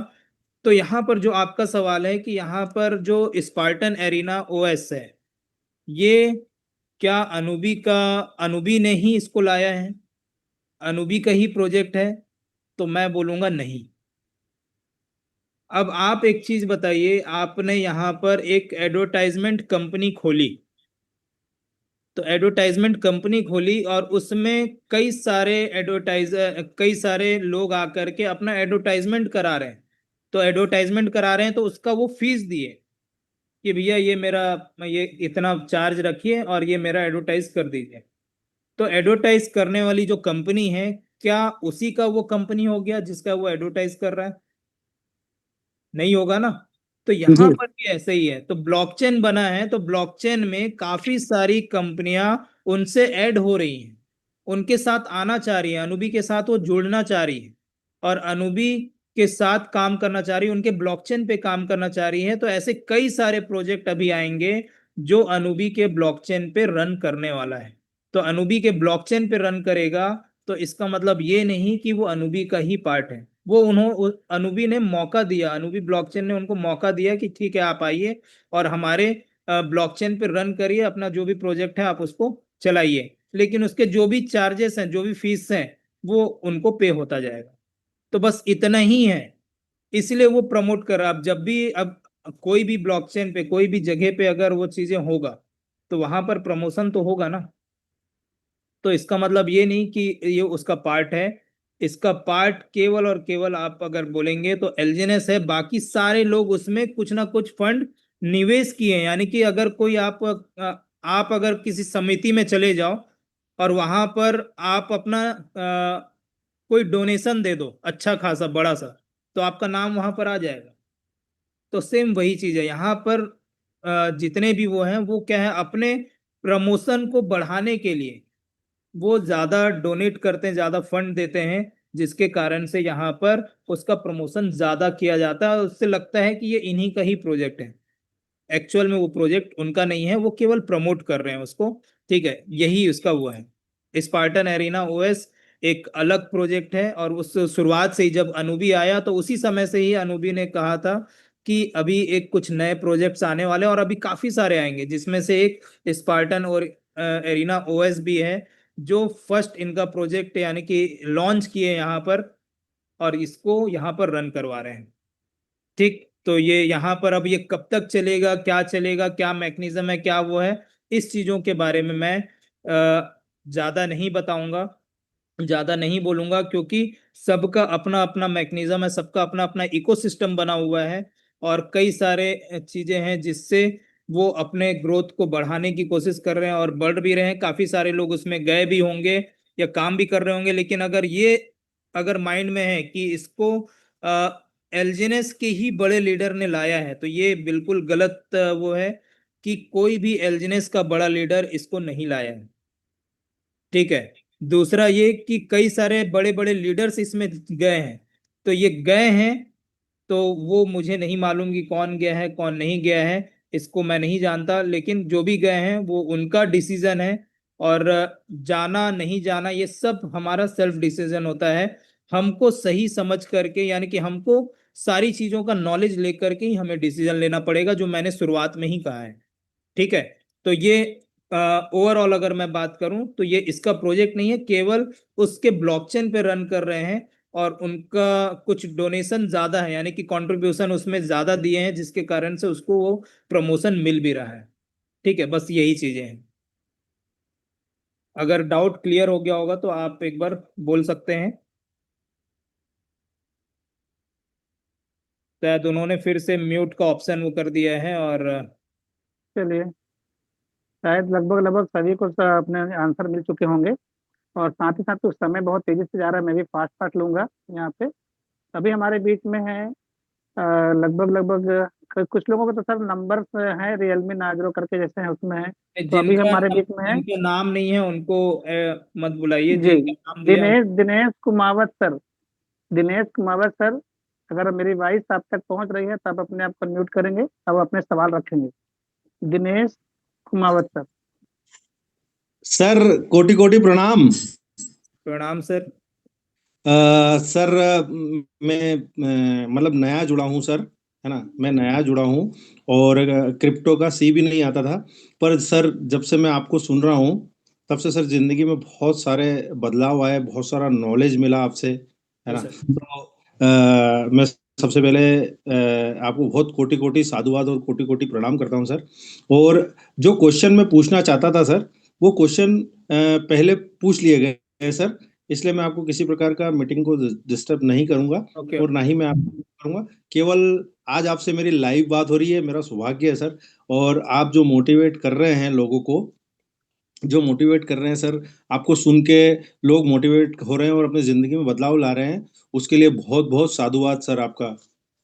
तो यहाँ पर जो आपका सवाल है कि यहाँ पर जो स्पार्टन एरिना ओएस है, ये क्या अनुबी ने ही इसको लाया है, अनुबी का ही प्रोजेक्ट है? तो मैं बोलूंगा नहीं। अब आप एक चीज बताइए, आपने यहाँ पर एक एडवर्टाइजमेंट कंपनी खोली, तो एडवर्टाइजमेंट कंपनी खोली और उसमें कई सारे लोग आकर के अपना एडवर्टाइजमेंट करा रहे हैं। तो एडवर्टाइजमेंट करा रहे हैं तो उसका वो फीस दिए कि भैया ये इतना चार्ज रखिए और ये मेरा एडवर्टाइज कर दीजिए। तो एडवर्टाइज करने वाली जो कंपनी है, क्या उसी का वो कंपनी हो गया जिसका वो एडवर्टाइज कर रहा है? नहीं होगा ना। तो यहाँ जी पर भी ऐसे ही है। तो ब्लॉकचेन बना है, तो ब्लॉकचेन में काफी सारी कंपनियां उनसे ऐड हो रही हैं, उनके साथ आना चाह रही है, अनुबी के साथ वो जुड़ना चाह रही है और अनुबी के साथ काम करना चाह रही है, उनके ब्लॉकचेन पे काम करना चाह रही है। तो ऐसे कई सारे प्रोजेक्ट अभी आएंगे जो अनुबी के ब्लॉकचेन पे रन करने वाला है। तो अनुबी के ब्लॉकचेन पे रन करेगा, तो इसका मतलब ये नहीं कि वो अनुबी का ही पार्ट है। वो अनुबी ने मौका दिया, अनुबी ब्लॉकचेन ने उनको मौका दिया कि ठीक है आप आइए और हमारे ब्लॉकचेन पे रन करिए, अपना जो भी प्रोजेक्ट है आप उसको चलाइए, लेकिन उसके जो भी चार्जेस हैं, जो भी फीस हैं, वो उनको पे होता जाएगा। तो बस इतना ही है, इसलिए वो प्रमोट कर रहा है। अब जब भी अब कोई भी ब्लॉकचेन पे कोई भी जगह पे अगर वो चीजें होगा तो वहां पर प्रमोशन तो होगा ना। तो इसका मतलब ये नहीं कि ये उसका पार्ट है, इसका पार्ट केवल और केवल आप अगर बोलेंगे तो एलजीएनएस है। बाकी सारे लोग उसमें कुछ ना कुछ फंड निवेश किए हैं, यानी कि अगर कोई आप अगर किसी समिति में चले जाओ और वहां पर आप अपना कोई डोनेशन दे दो अच्छा खासा बड़ा सा, तो आपका नाम वहां पर आ जाएगा। तो सेम वही चीज है यहाँ पर। जितने भी वो हैं वो क्या है, अपने प्रमोशन को बढ़ाने के लिए वो ज्यादा डोनेट करते हैं, ज्यादा फंड देते हैं, जिसके कारण से यहाँ पर उसका प्रमोशन ज्यादा किया जाता है और उससे लगता है कि ये इन्हीं का ही प्रोजेक्ट है। एक्चुअल में वो प्रोजेक्ट उनका नहीं है, वो केवल प्रमोट कर रहे हैं उसको। ठीक है, यही उसका वो है। स्पार्टन एरिना ओएस एक अलग प्रोजेक्ट है, और उस शुरुआत से ही जब अनुबी आया तो उसी समय से ही अनुबी ने कहा था कि अभी एक कुछ नए प्रोजेक्ट्स आने वाले हैं और अभी काफी सारे आएंगे, जिसमें से एक स्पार्टन और एरिना ओएस भी है, जो फर्स्ट इनका प्रोजेक्ट यानी कि लॉन्च किए यहाँ पर और इसको यहाँ पर रन करवा रहे हैं। ठीक, तो ये यहाँ पर अब ये कब तक चलेगा, क्या चलेगा, क्या मैकेनिज्म है, क्या वो है, इस चीजों के बारे में मैं ज्यादा नहीं बताऊंगा, ज्यादा नहीं बोलूंगा, क्योंकि सबका अपना अपना मैकेनिज्म है, सबका अपना अपना इकोसिस्टम बना हुआ है और कई सारे चीजें हैं जिससे वो अपने ग्रोथ को बढ़ाने की कोशिश कर रहे हैं और बढ़ भी रहे हैं। काफी सारे लोग उसमें गए भी होंगे या काम भी कर रहे होंगे, लेकिन अगर माइंड में है कि इसको एलजीएनएस के ही बड़े लीडर ने लाया है, तो ये बिल्कुल गलत वो है कि कोई भी एलजीएनएस का बड़ा लीडर इसको नहीं लाया है। ठीक है। दूसरा ये कि कई सारे बड़े बड़े लीडर्स इसमें गए हैं, तो ये गए हैं तो वो मुझे नहीं मालूम कि कौन गया है कौन नहीं गया है, इसको मैं नहीं जानता, लेकिन जो भी गए हैं वो उनका डिसीजन है। और जाना नहीं जाना ये सब हमारा सेल्फ डिसीजन होता है। हमको सही समझ करके, यानी कि हमको सारी चीजों का नॉलेज लेकर के ही हमें डिसीजन लेना पड़ेगा, जो मैंने शुरुआत में ही कहा है। ठीक है। तो ये ओवरऑल अगर मैं बात करूं तो ये इसका प्रोजेक्ट नहीं है, केवल उसके ब्लॉकचेन पे रन कर रहे हैं, और उनका कुछ डोनेशन ज्यादा है, यानी कि कंट्रीब्यूशन उसमें ज्यादा दिए हैं, जिसके कारण से उसको वो प्रमोशन मिल भी रहा है। ठीक है, बस यही चीजें हैं। अगर डाउट क्लियर हो गया होगा तो आप एक बार बोल सकते हैं। शायद उन्होंने फिर से म्यूट का ऑप्शन वो कर दिया है, और चलिए, शायद लगभग लगभग सभी को अपने आंसर मिल चुके होंगे। और साथ ही साथ तो समय बहुत तेजी से जा रहा है, मैं भी फास्ट फास्ट लूंगा यहाँ पे। अभी हमारे बीच में है लगभग लगभग कुछ लोगों को तो सर नंबर है रियलमी नार्जो करके जैसे है उसमें है। तो अभी जिनका हमारे बीच में है जिनका नाम नहीं है उनको मत बुलाइए, जी जिनका नाम दिया है। दिनेश दिनेश कुमावत सर। दिनेश कुमावत सर, अगर मेरी वॉइस आप तक पहुंच रही है तब अपने आप को म्यूट करेंगे, तब अपने सवाल रखेंगे। दिनेश कुमावत सर। सर कोटि कोटि प्रणाम। प्रणाम सर। सर मैं मतलब नया जुड़ा हूँ सर, है ना, मैं नया जुड़ा हूँ और क्रिप्टो का सी भी नहीं आता था। पर सर जब से मैं आपको सुन रहा हूँ तब से सर जिंदगी में बहुत सारे बदलाव आए, बहुत सारा नॉलेज मिला आपसे, है जी ना। सर। तो मैं सबसे पहले आपको बहुत कोटि कोटि साधुवाद और कोटि कोटि प्रणाम करता हूँ सर। और जो क्वेश्चन मैं पूछना चाहता था सर, वो क्वेश्चन पहले पूछ लिए गए हैं सर, इसलिए मैं आपको किसी प्रकार का मीटिंग को डिस्टर्ब नहीं करूंगा ओके। और ना ही मैं आपको करूंगा। केवल आज आपसे मेरी लाइव बात हो रही है, मेरा सौभाग्य है सर। और आप जो मोटिवेट कर रहे हैं लोगों को, जो मोटिवेट कर रहे हैं सर, आपको सुन के लोग मोटिवेट हो रहे हैं और अपनी जिंदगी में बदलाव ला रहे हैं, उसके लिए बहुत बहुत साधुवाद सर आपका।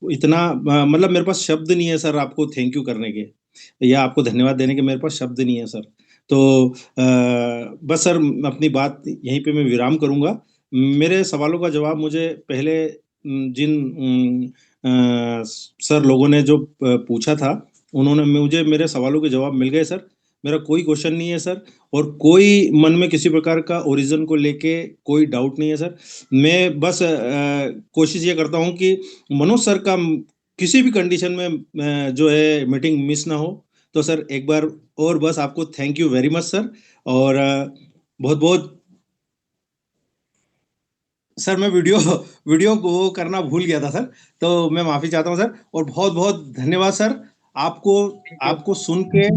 इतना मतलब मेरे पास शब्द नहीं है सर आपको थैंक यू करने के, या आपको धन्यवाद देने के मेरे पास शब्द नहीं है सर। तो बस सर अपनी बात यहीं पे मैं विराम करूंगा। मेरे सवालों का जवाब मुझे पहले जिन सर लोगों ने जो पूछा था, उन्होंने मुझे मेरे सवालों के जवाब मिल गए सर। मेरा कोई क्वेश्चन नहीं है सर, और कोई मन में किसी प्रकार का ओरिजिन को लेके कोई डाउट नहीं है सर। मैं बस कोशिश ये करता हूँ कि मनोज सर का किसी भी कंडीशन में जो है मीटिंग मिस ना हो। तो सर एक बार और बस आपको thank you very much sir. और बहुत बहुत सर मैं वीडियो वीडियो को वो करना भूल गया था सर, तो मैं माफी चाहता हूँ सर। और बहुत बहुत धन्यवाद सर। आपको थैंक यू। आपको सुन के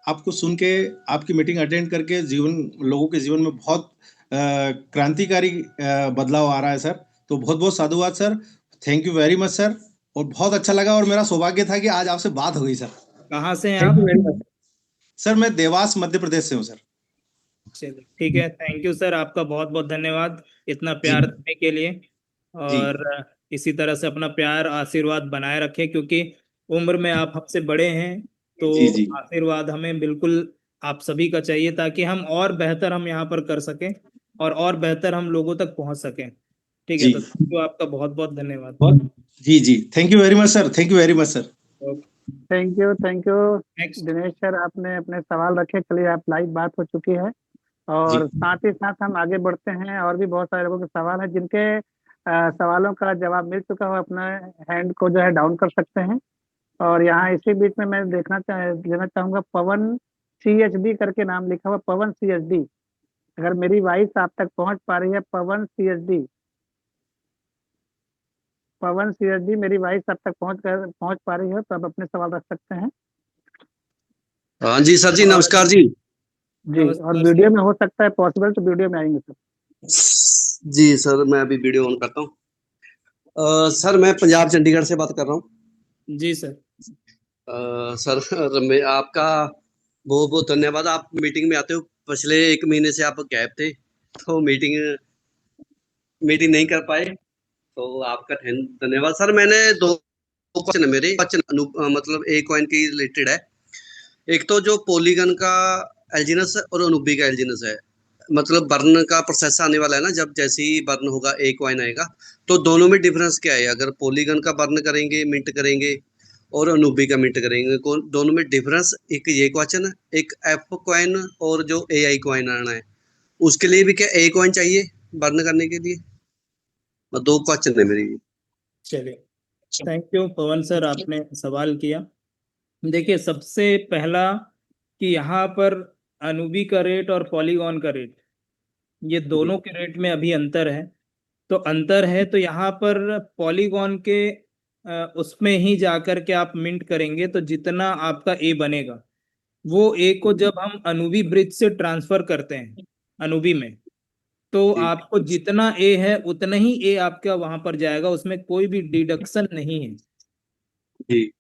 आपको सुन के आपकी मीटिंग अटेंड करके जीवन लोगों के जीवन में बहुत क्रांतिकारी बदलाव आ रहा है सर। तो बहुत बहुत साधुवाद sir. Thank you very much sir. और बहुत अच्छा लगा और मेरा सौभाग्य था कि आज आपसे बात हो गई सर। कहाँ से हैं थैंक यू आप? Very much sir. मैं देवास मध्य प्रदेश से हूँ सर। चलिए ठीक है, थैंक यू सर, आपका बहुत बहुत धन्यवाद इतना जी प्यार देने के लिए। जी और इसी तरह से अपना प्यार आशीर्वाद बनाए रखें, क्योंकि उम्र में आप हमसे बड़े हैं, जी तो जी आशीर्वाद हमें बिल्कुल आप सभी का चाहिए, ताकि हम और बेहतर हम यहाँ पर कर सकें, और बेहतर हम लोगों तक पहुंच सकें। ठीक है, जी तो थैंक यू, आपका बहुत बहुत धन्यवाद। बहुत जी जी thank you very much sir. Thank you very much sir. Thank you thank you. Next. Dinesh sir, आपने अपने सवाल रखे, चलिए आप लाइव बात हो चुकी है। जी और साथ ही साथ हम आगे बढ़ते हैं, और भी बहुत सारे लोगों के सवाल हैं जिनके सवालों का जवाब मिल चुका हो, अपना हैंड को जो है डाउन कर सकते हैं। और यहाँ इसी बीच में मैं लेना चाहूंगा, पवन CHD करके नाम लिखा हुआ, पवन CHD। अगर मेरी वॉइस आप तक पहुंच पा रही है, पवन CHD। पवन CHD, मेरी वॉइस आप तक पहुंच पा रही है तो आप अपने सवाल रख सकते हैं। हाँ जी सर जी, और नमस्कार जी। जी, और नमस्कार वीडियो सर। में हो सकता है पॉसिबल तो वीडियो में आएंगे सर। जी सर, मैं अभी वीडियो ऑन करता हूँ। सर मैं पंजाब चंडीगढ़ से बात कर रहा हूँ। जी सर। सर मैं आपका बहुत बहुत धन्यवाद। आप मीटिंग में आते हो, पिछले 1 महीने से आप गैप थे तो मीटिंग नहीं कर पाए। तो आपका धन्यवाद सर। मैंने दो क्वेश्चन है मेरे, क्वेश्चन मतलब ए कॉइन की रिलेटेड है। एक तो जो पॉलीगन का एल्जिनस है और अनुबी का एल्जिनस है, मतलब बर्न का प्रोसेस आने वाला है ना, जब जैसे ही बर्न होगा ए कॉइन आएगा, तो दोनों में डिफरेंस क्या है? अगर पॉलीगन का बर्न करेंगे, मिंट करेंगे, और अनुबी का मिंट करेंगे, दोनों में डिफरेंस, एक ये क्वेश्चन है। एक एफ कॉइन और जो ए आई कॉइन आना है, उसके लिए भी क्या ए कॉइन चाहिए बर्न करने के लिए? दो क्वेश्चन है मेरी। चलिए, थैंक यू पवन सर, आपने सवाल किया। देखिए, सबसे पहला कि यहाँ पर अनुबी का रेट और पॉलीगॉन का रेट, ये दोनों के रेट में अभी अंतर है। तो अंतर है तो यहाँ पर पॉलीगॉन के उसमें ही जाकर के आप मिंट करेंगे तो जितना आपका ए बनेगा, वो ए को जब हम अनुबी ब्रिज से ट्रांसफर करते हैं अनुबी में, तो जी आपको जितना ए है उतना ही ए आपका वहां पर जाएगा, उसमें कोई भी डिडक्शन नहीं है। जी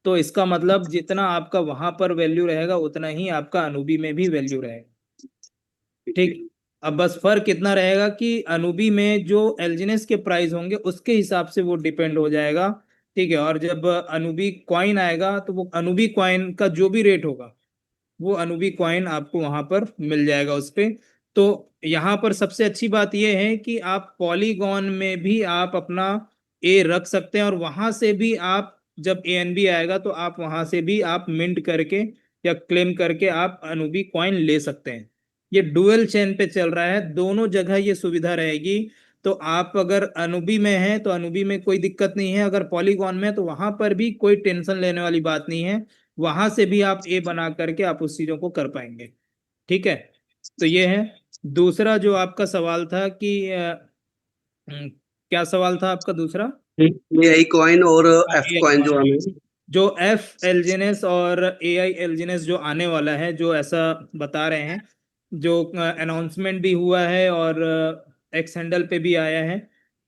तो इसका मतलब जितना आपका वहां पर वैल्यू रहेगा उतना ही आपका अनुबी में भी वैल्यू रहेगा। ठीक। अब बस फर्क इतना रहेगा कि अनुबी में जो एल्जिनेस के प्राइस होंगे उसके हिसाब से वो डिपेंड हो जाएगा। ठीक है। और जब अनुबी कॉइन आएगा तो वो अनुबी कॉइन का जो भी रेट होगा वो अनुबी कॉइन आपको वहां पर मिल जाएगा उस पे। तो यहाँ पर सबसे अच्छी बात यह है कि आप पॉलीगॉन में भी आप अपना ए रख सकते हैं और वहां से भी आप जब ANB आएगा तो आप वहां से भी आप मिंट करके या क्लेम करके आप अनुबी कॉइन ले सकते हैं। ये डुअल चेन पे चल रहा है, दोनों जगह ये सुविधा रहेगी। तो आप अगर अनुबी में हैं तो अनुबी में कोई दिक्कत नहीं है, अगर पॉलीगॉन में तो वहां पर भी कोई टेंशन लेने वाली बात नहीं है, वहां से भी आप ए बना करके आप उस चीजों को कर पाएंगे। ठीक है। तो ये है। दूसरा जो आपका सवाल था कि क्या सवाल था आपका दूसरा? ए आई कॉइन और एफ AI कॉइन जो कॉइन। हमें। जो एफ एल्जिनेस और AI एल्जिनेस जो आने वाला है, जो ऐसा बता रहे हैं, जो अनाउंसमेंट भी हुआ है और एक्स हैंडल पे भी आया है।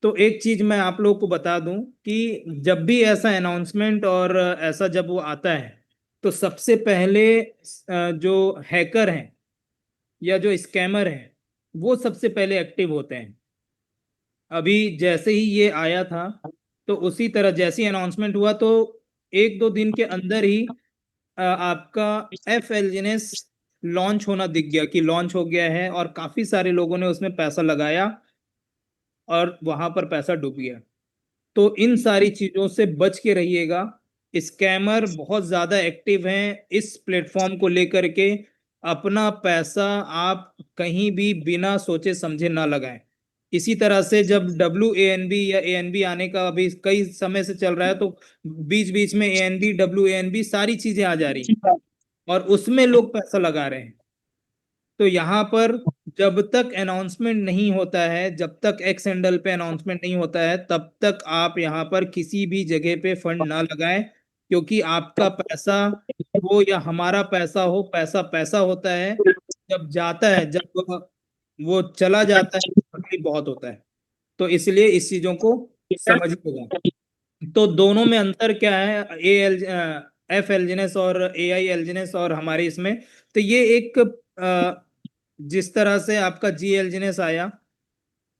तो एक चीज मैं आप लोग को बता दूं कि जब भी ऐसा अनाउंसमेंट और ऐसा जब वो आता है तो सबसे पहले जो हैकर हैं या जो स्कैमर हैं वो सबसे पहले एक्टिव होते हैं। अभी जैसे ही ये आया था तो उसी तरह जैसे ही अनाउंसमेंट हुआ तो एक दो दिन के अंदर ही आपका एफ एल्जिनेस लॉन्च होना दिख गया कि लॉन्च हो गया है, और काफी सारे लोगों ने उसमें पैसा लगाया और वहां पर पैसा डूब गया। तो इन सारी चीजों से बच के रहिएगा। स्कैमर बहुत ज्यादा एक्टिव हैं इस प्लेटफॉर्म को लेकर के। अपना पैसा आप कहीं भी बिना सोचे समझे ना लगाएं। इसी तरह से जब WANB या ANB आने का अभी कई समय से चल रहा है तो बीच बीच में ANB WANB सारी चीजें आ जा रही हैं और उसमें लोग पैसा लगा रहे हैं। तो यहाँ पर जब तक अनाउंसमेंट नहीं होता है, जब तक एक्स हैंडल पे अनाउंसमेंट नहीं होता है, तब तक आप यहाँ पर किसी भी जगह पे फंड ना लगाएं, क्योंकि आपका पैसा हो या हमारा पैसा हो, पैसा पैसा होता है। जब जाता है, जब वो चला जाता है तो तकलीफ बहुत होता है। तो इसलिए इस चीजों को समझिएगा। तो दोनों में अंतर क्या है, एफ एल्जिनेस और AI एल्जिनेस और हमारे इसमें। तो ये एक जिस तरह से आपका G एल्जिनेस आया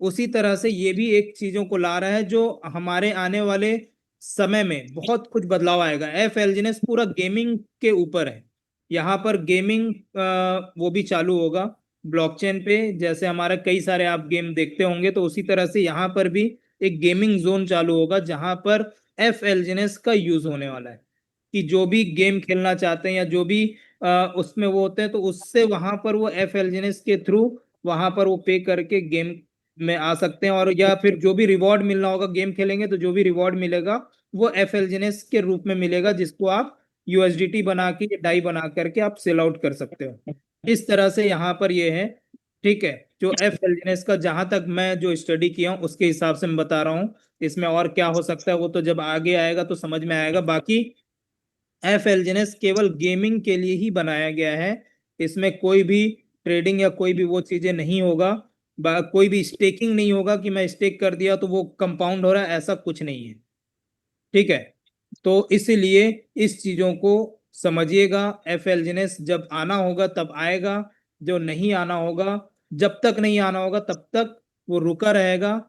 उसी तरह से ये भी एक चीजों को ला रहा है जो हमारे आने वाले समय में बहुत कुछ बदलाव आएगा। एफ एल्जिनेस पूरा गेमिंग के ऊपर है। यहाँ पर गेमिंग वो भी चालू होगा ब्लॉकचेन पे, जैसे हमारा कई सारे आप गेम देखते होंगे, तो उसी तरह से यहाँ पर भी एक गेमिंग जोन चालू होगा जहां पर एफ एल्जिनेस का यूज होने वाला है। कि जो भी गेम खेलना चाहते हैं या जो भी उसमें वो होते हैं तो उससे वहां पर वो एफ एल्जिनेस के थ्रू वहां पर वो पे करके गेम में आ सकते हैं। और या फिर जो भी रिवॉर्ड मिलना होगा, गेम खेलेंगे तो जो भी रिवॉर्ड मिलेगा वो एफ एल्जिनेस के रूप में मिलेगा, जिसको आप USDT बना के डाई बना करके आप सेल आउट कर सकते हो। इस तरह से यहाँ पर ये है। ठीक है। जो एफ एल्जिनेस का जहां तक मैं जो स्टडी किया हूँ उसके हिसाब से मैं बता रहा हूँ। इसमें और क्या हो सकता है वो तो जब आगे आएगा तो समझ में आएगा। बाकी एफ एल्जिनेस केवल गेमिंग के लिए ही बनाया गया है। इसमें कोई भी ट्रेडिंग या कोई भी वो चीजें नहीं होगा, कोई भी स्टेकिंग नहीं होगा कि मैं स्टेक कर दिया तो वो कंपाउंड हो रहा है, ऐसा कुछ नहीं है। ठीक है। तो इसलिए इस चीजों को समझिएगा। एफ एल्जिनेस जब आना होगा तब आएगा, जो नहीं आना होगा, जब तक नहीं आना होगा तब तक वो रुका रहेगा।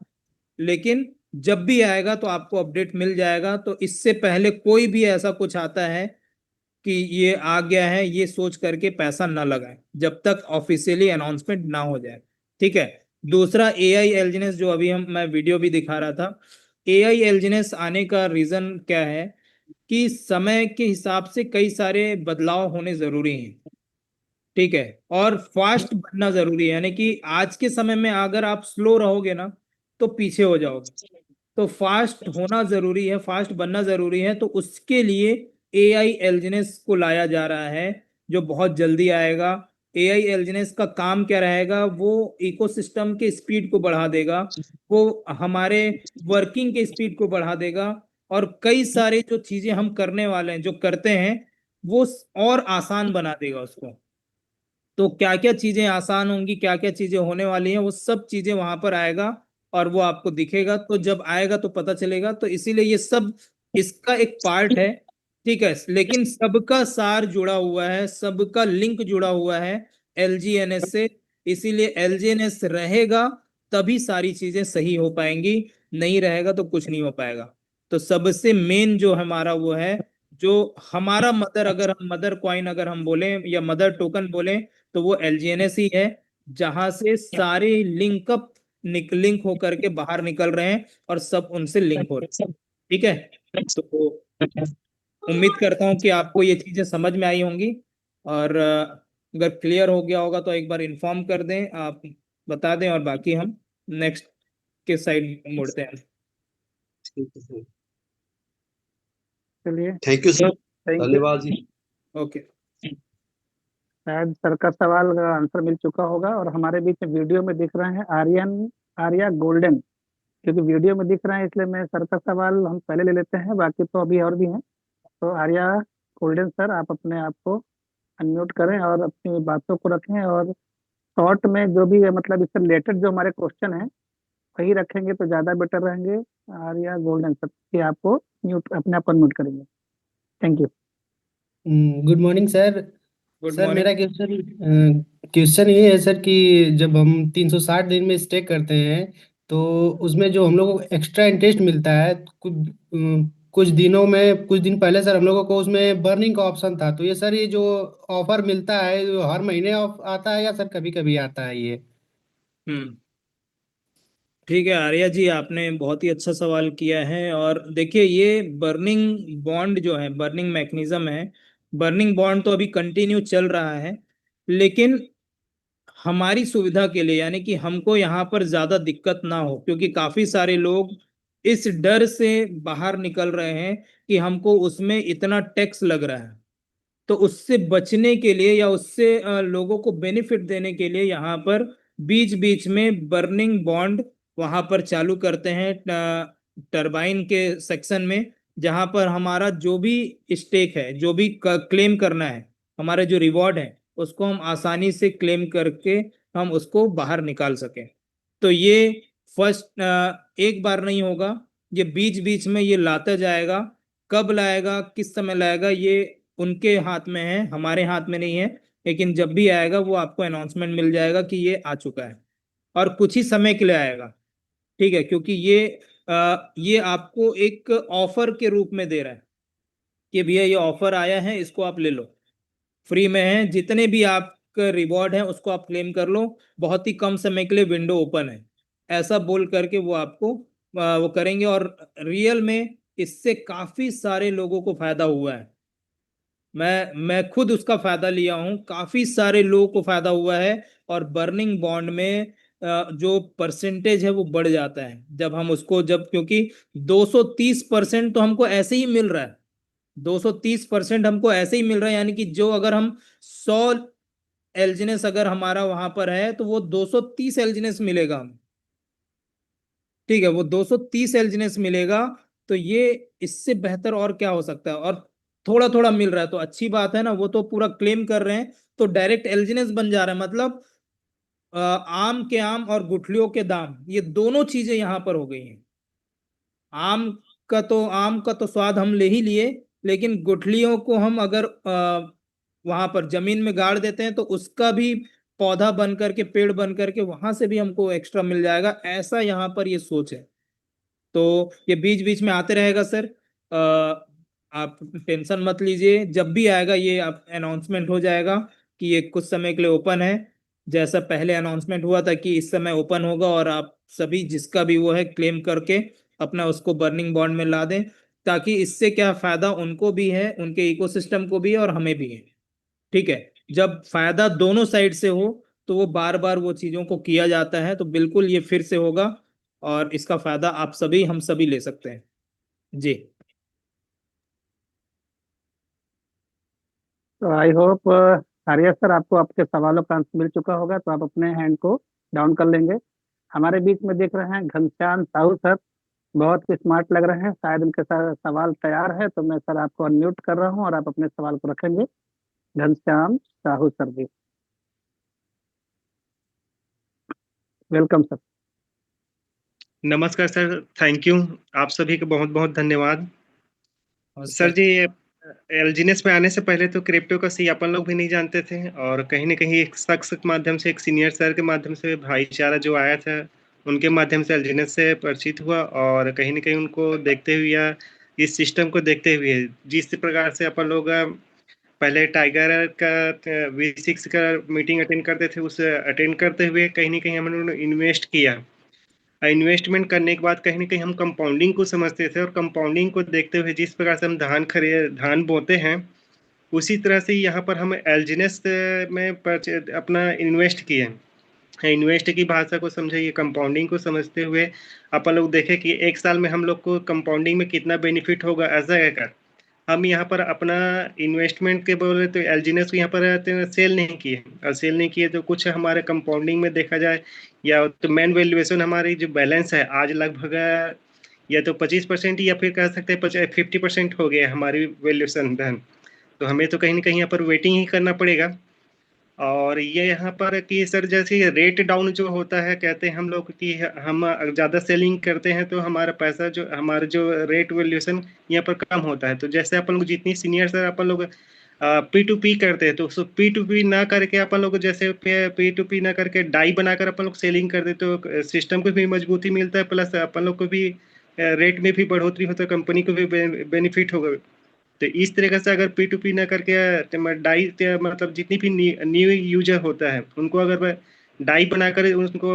लेकिन जब भी आएगा तो आपको अपडेट मिल जाएगा। तो इससे पहले कोई भी ऐसा कुछ आता है कि ये आ गया है, ये सोच करके पैसा ना लगाएं जब तक ऑफिशियली अनाउंसमेंट ना हो जाए। ठीक है। दूसरा, एआई एलजीनेस, जो अभी मैं वीडियो भी दिखा रहा था। एआई एलजीनेस आने का रीजन क्या है कि समय के हिसाब से कई सारे बदलाव होने जरूरी हैं। ठीक है। और फास्ट बनना जरूरी है, यानी कि आज के समय में अगर आप स्लो रहोगे ना तो पीछे हो जाओगे। तो फास्ट होना जरूरी है, फास्ट बनना जरूरी है। तो उसके लिए एआई एलजीनेस को लाया जा रहा है, जो बहुत जल्दी आएगा। एआई एलजीनेस का काम क्या रहेगा, वो इकोसिस्टम के स्पीड को बढ़ा देगा, वो हमारे वर्किंग के स्पीड को बढ़ा देगा, और कई सारे जो चीजें हम करने वाले हैं, जो करते हैं, वो और आसान बना देगा उसको। तो क्या क्या चीजें आसान होंगी, क्या क्या चीजें होने वाली हैं, वो सब चीजें वहां पर आएगा और वो आपको दिखेगा। तो जब आएगा तो पता चलेगा। तो इसीलिए ये सब इसका एक पार्ट है। ठीक है। लेकिन सबका सार जुड़ा हुआ है, सबका लिंक जुड़ा हुआ है एलजीएनएस से। इसीलिए एलजीएनएस रहेगा तभी सारी चीजें सही हो पाएंगी, नहीं रहेगा तो कुछ नहीं हो पाएगा। तो सबसे मेन जो हमारा वो है, जो हमारा मदर, अगर हम मदर कॉइन अगर हम बोले या मदर टोकन बोले, तो वो एलजीएनएस ही है, जहां से सारे लिंकअप लिंक होकर के बाहर निकल रहे हैं और सब उनसे लिंक हो रहे हैं। ठीक है। तो उम्मीद करता हूं कि आपको ये चीजें समझ में आई होंगी, और अगर क्लियर हो गया होगा तो एक बार इन्फॉर्म कर दें, आप बता दें, और बाकी हम नेक्स्ट के साइड मुड़ते हैं। ठीक है सर, चलिए, thank you sir, thank you. धन्यवाद जी। ओके। शायद सर का सवाल का आंसर मिल चुका होगा, और हमारे बीच में वीडियो में दिख रहे हैं आर्या गोल्डन। क्योंकि वीडियो में दिख रहे हैं इसलिए मैं सर का सवाल हम पहले ले लेते हैं, बाकी तो अभी और भी हैं। तो आर्या गोल्डन सर, आप अपने आप को अनम्यूट करें और अपनी बातों को रखें, और शॉर्ट में जो भी है, मतलब इससे रिलेटेड जो हमारे क्वेश्चन है वही रखेंगे तो ज़्यादा बेटर रहेंगे। आर्या गोल्डन सर, कि आपको म्यूट, अपने आप को अनम्यूट करेंगे। Thank you. Good morning sir. Good sir morning. मेरा क्वेश्चन ये है सर कि जब हम 360 दिन में स्टे करते हैं तो उसमें जो हम लोगों को एक्स्ट्रा इंटरेस्ट मिलता है, कुछ दिनों में, कुछ दिन पहले सर हम लोगों को उसमें बर्निंग का ऑप्शन था। तो ये सर, ये जो ऑफर मिलता है, जो हर महीने ऑफ आता है या सर कभी कभी आता है ये? हम्म। ठीक है आर्या जी, आपने बहुत ही अच्छा सवाल किया है। और देखिए, ये बर्निंग बॉन्ड जो है, बर्निंग मैकेनिज्म है, बर्निंग बॉन्ड तो अभी कंटिन्यू चल रहा है। लेकिन हमारी सुविधा के लिए, यानी कि हमको यहाँ पर ज्यादा दिक्कत ना हो, क्योंकि काफी सारे लोग इस डर से बाहर निकल रहे हैं कि हमको उसमें इतना टैक्स लग रहा है। तो उससे बचने के लिए, या उससे लोगों को बेनिफिट देने के लिए, यहाँ पर बीच बीच में बर्निंग बॉन्ड वहां पर चालू करते हैं टरबाइन के सेक्शन में, जहां पर हमारा जो भी स्टेक है, जो भी क्लेम करना है, हमारे जो रिवॉर्ड है, उसको हम आसानी से क्लेम करके हम उसको बाहर निकाल सकें। तो ये फर्स्ट एक बार नहीं होगा, ये बीच बीच में ये लाता जाएगा। कब लाएगा, किस समय लाएगा, ये उनके हाथ में है, हमारे हाथ में नहीं है। लेकिन जब भी आएगा वो आपको अनाउंसमेंट मिल जाएगा कि ये आ चुका है, और कुछ ही समय के लिए आएगा। ठीक है। क्योंकि ये आपको एक ऑफर के रूप में दे रहा है कि भैया ये ऑफर आया है, इसको आप ले लो, फ्री में है, जितने भी आपका रिवॉर्ड है उसको आप क्लेम कर लो, बहुत ही कम समय के लिए विंडो ओपन है, ऐसा बोल करके वो आपको वो करेंगे। और रियल में इससे काफी सारे लोगों को फायदा हुआ है। मैं खुद उसका फायदा लिया हूं, काफी सारे लोगों को फायदा हुआ है। और बर्निंग बॉन्ड में जो परसेंटेज है वो बढ़ जाता है जब हम उसको, जब, क्योंकि 230% तो हमको ऐसे ही मिल रहा है, 230% हमको ऐसे ही मिल रहा है। यानी कि जो, अगर हम 100 एलजीनेस अगर हमारा वहां पर है, तो वो 230 एलजीनेस मिलेगा हमें। ठीक है, वो 230 एलजीनेस मिलेगा। तो ये इससे बेहतर और क्या हो सकता है। और थोड़ा थोड़ा मिल रहा है तो अच्छी बात है ना, वो तो पूरा क्लेम कर रहे हैं, तो डायरेक्ट एलजीनेस बन जा रहा है। मतलब आम के आम और गुठलियों के दाम, ये दोनों चीजें यहां पर हो गई हैं। आम का तो स्वाद हम ले ही लिए, लेकिन गुठलियों को हम अगर वहां पर जमीन में गाड़ देते हैं तो उसका भी पौधा बन करके, पेड़ बन करके, वहां से भी हमको एक्स्ट्रा मिल जाएगा। ऐसा यहाँ पर ये सोच है। तो ये बीच बीच में आते रहेगा सर। आप टेंशन मत लीजिए, जब भी आएगा ये आप अनाउंसमेंट हो जाएगा कि ये कुछ समय के लिए ओपन है। जैसा पहले अनाउंसमेंट हुआ था कि इस समय ओपन होगा, और आप सभी जिसका भी वो है क्लेम करके अपना उसको बर्निंग बॉन्ड में ला दें, ताकि इससे क्या फायदा उनको भी है, उनके इकोसिस्टम को भी है और हमें भी है। ठीक है, जब फायदा दोनों साइड से हो तो वो बार बार वो चीजों को किया जाता है, तो बिल्कुल ये फिर से होगा और इसका फायदा आप सभी हम सभी ले सकते हैं जी। तो आई होप आर्या सर आपको आपके सवालों का आंसर मिल चुका होगा, तो आप अपने हैंड को डाउन कर लेंगे। हमारे बीच में देख रहे हैं घनश्याम साहू सर, बहुत ही स्मार्ट लग रहे हैं, शायद उनके साथ सवाल तैयार है, तो मैं सर आपको अनम्यूट कर रहा हूँ और आप अपने सवाल को रखेंगे। घनश्याम साहू सर जी, वेलकम सर। नमस्कार सर, थैंक यू। आप सभी को बहुत बहुत धन्यवाद। सर जी, एलजीनेस में आने से पहले तो क्रिप्टो का सी अपन लोग भी नहीं जानते थे, और कहीं ना कहीं एक शख्स के माध्यम से, एक सीनियर सर के माध्यम से, भाईचारा जो आया था उनके माध्यम से एलजीनेस से परिचित हुआ, और कहीं ना कहीं उनको देखते हुए या इस सिस्टम को देखते हुए जिस प्रकार से अपन लोग पहले टाइगर का V6 का मीटिंग अटेंड करते थे, उसे अटेंड करते हुए कहीं ना कहीं हम लोगों ने इन्वेस्ट किया। इन्वेस्टमेंट करने के बाद कहीं न कहीं हम कंपाउंडिंग को समझते थे, और कंपाउंडिंग को देखते हुए जिस प्रकार से हम धान बोते हैं, उसी तरह से यहाँ पर हम एल्जीनेस में अपना इन्वेस्ट किए। इन्वेस्ट की भाषा को समझे, ये कंपाउंडिंग को समझते हुए अपन लोग देखें कि 1 साल में हम लोग को कंपाउंडिंग में कितना बेनिफिट होगा। ऐसा कहकर हम यहाँ पर अपना इन्वेस्टमेंट के बोले तो एलजीनेस को यहाँ पर सेल नहीं किए, और सेल नहीं किए तो कुछ हमारे कंपाउंडिंग में देखा जाए या तो मेन वैल्यूएशन हमारी जो बैलेंस है आज लगभग या तो 25% या फिर कह सकते हैं 50% हो गया हमारी वैल्यूएशन धन। तो हमें तो कहीं ना कहीं यहाँ पर वेटिंग ही करना पड़ेगा। और ये यहाँ पर कि सर जैसे रेट डाउन जो होता है, कहते हैं हम लोग कि हम ज़्यादा सेलिंग करते हैं तो हमारा पैसा जो हमारा जो रेट वैल्यूएशन यहाँ पर कम होता है। तो जैसे अपन लोग जितनी सीनियर सर अपन लोग P2P करते हैं, तो P2P ना करके अपन लोग जैसे P2P ना करके डाई बनाकर अपन लोग सेलिंग करते तो सिस्टम को भी मजबूती मिलता है, प्लस अपन लोग को भी रेट में भी बढ़ोतरी होता है, कंपनी को भी बेनिफिट होगा। तो इस तरीके से अगर P2P ना करके डाई मतलब जितनी भी न्यू यूजर होता है उनको अगर डाई बनाकर उनको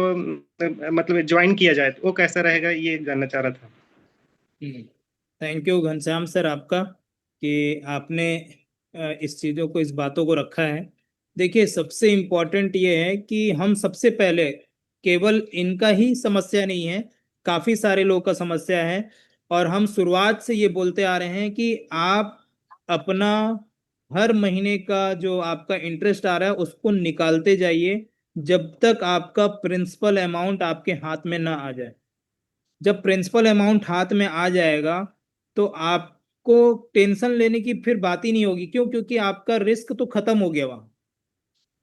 मतलब ज्वाइन किया जाए तो वो कैसा रहेगा, ये जानना चाह रहा था। थैंक यू घनश्याम सर आपका कि आपने इस चीज़ों को, इस बातों को रखा है। देखिए, सबसे इम्पोर्टेंट ये है कि हम सबसे पहले, केवल इनका ही समस्या नहीं है, काफ़ी सारे लोगों का समस्या है, और हम शुरुआत से ये बोलते आ रहे हैं कि आप अपना हर महीने का जो आपका इंटरेस्ट आ रहा है उसको निकालते जाइए जब तक आपका प्रिंसिपल अमाउंट आपके हाथ में ना आ जाए। जब प्रिंसिपल अमाउंट हाथ में आ जाएगा तो आपको टेंशन लेने की फिर बात ही नहीं होगी। क्यों? क्योंकि आपका रिस्क तो खत्म हो गया वहां।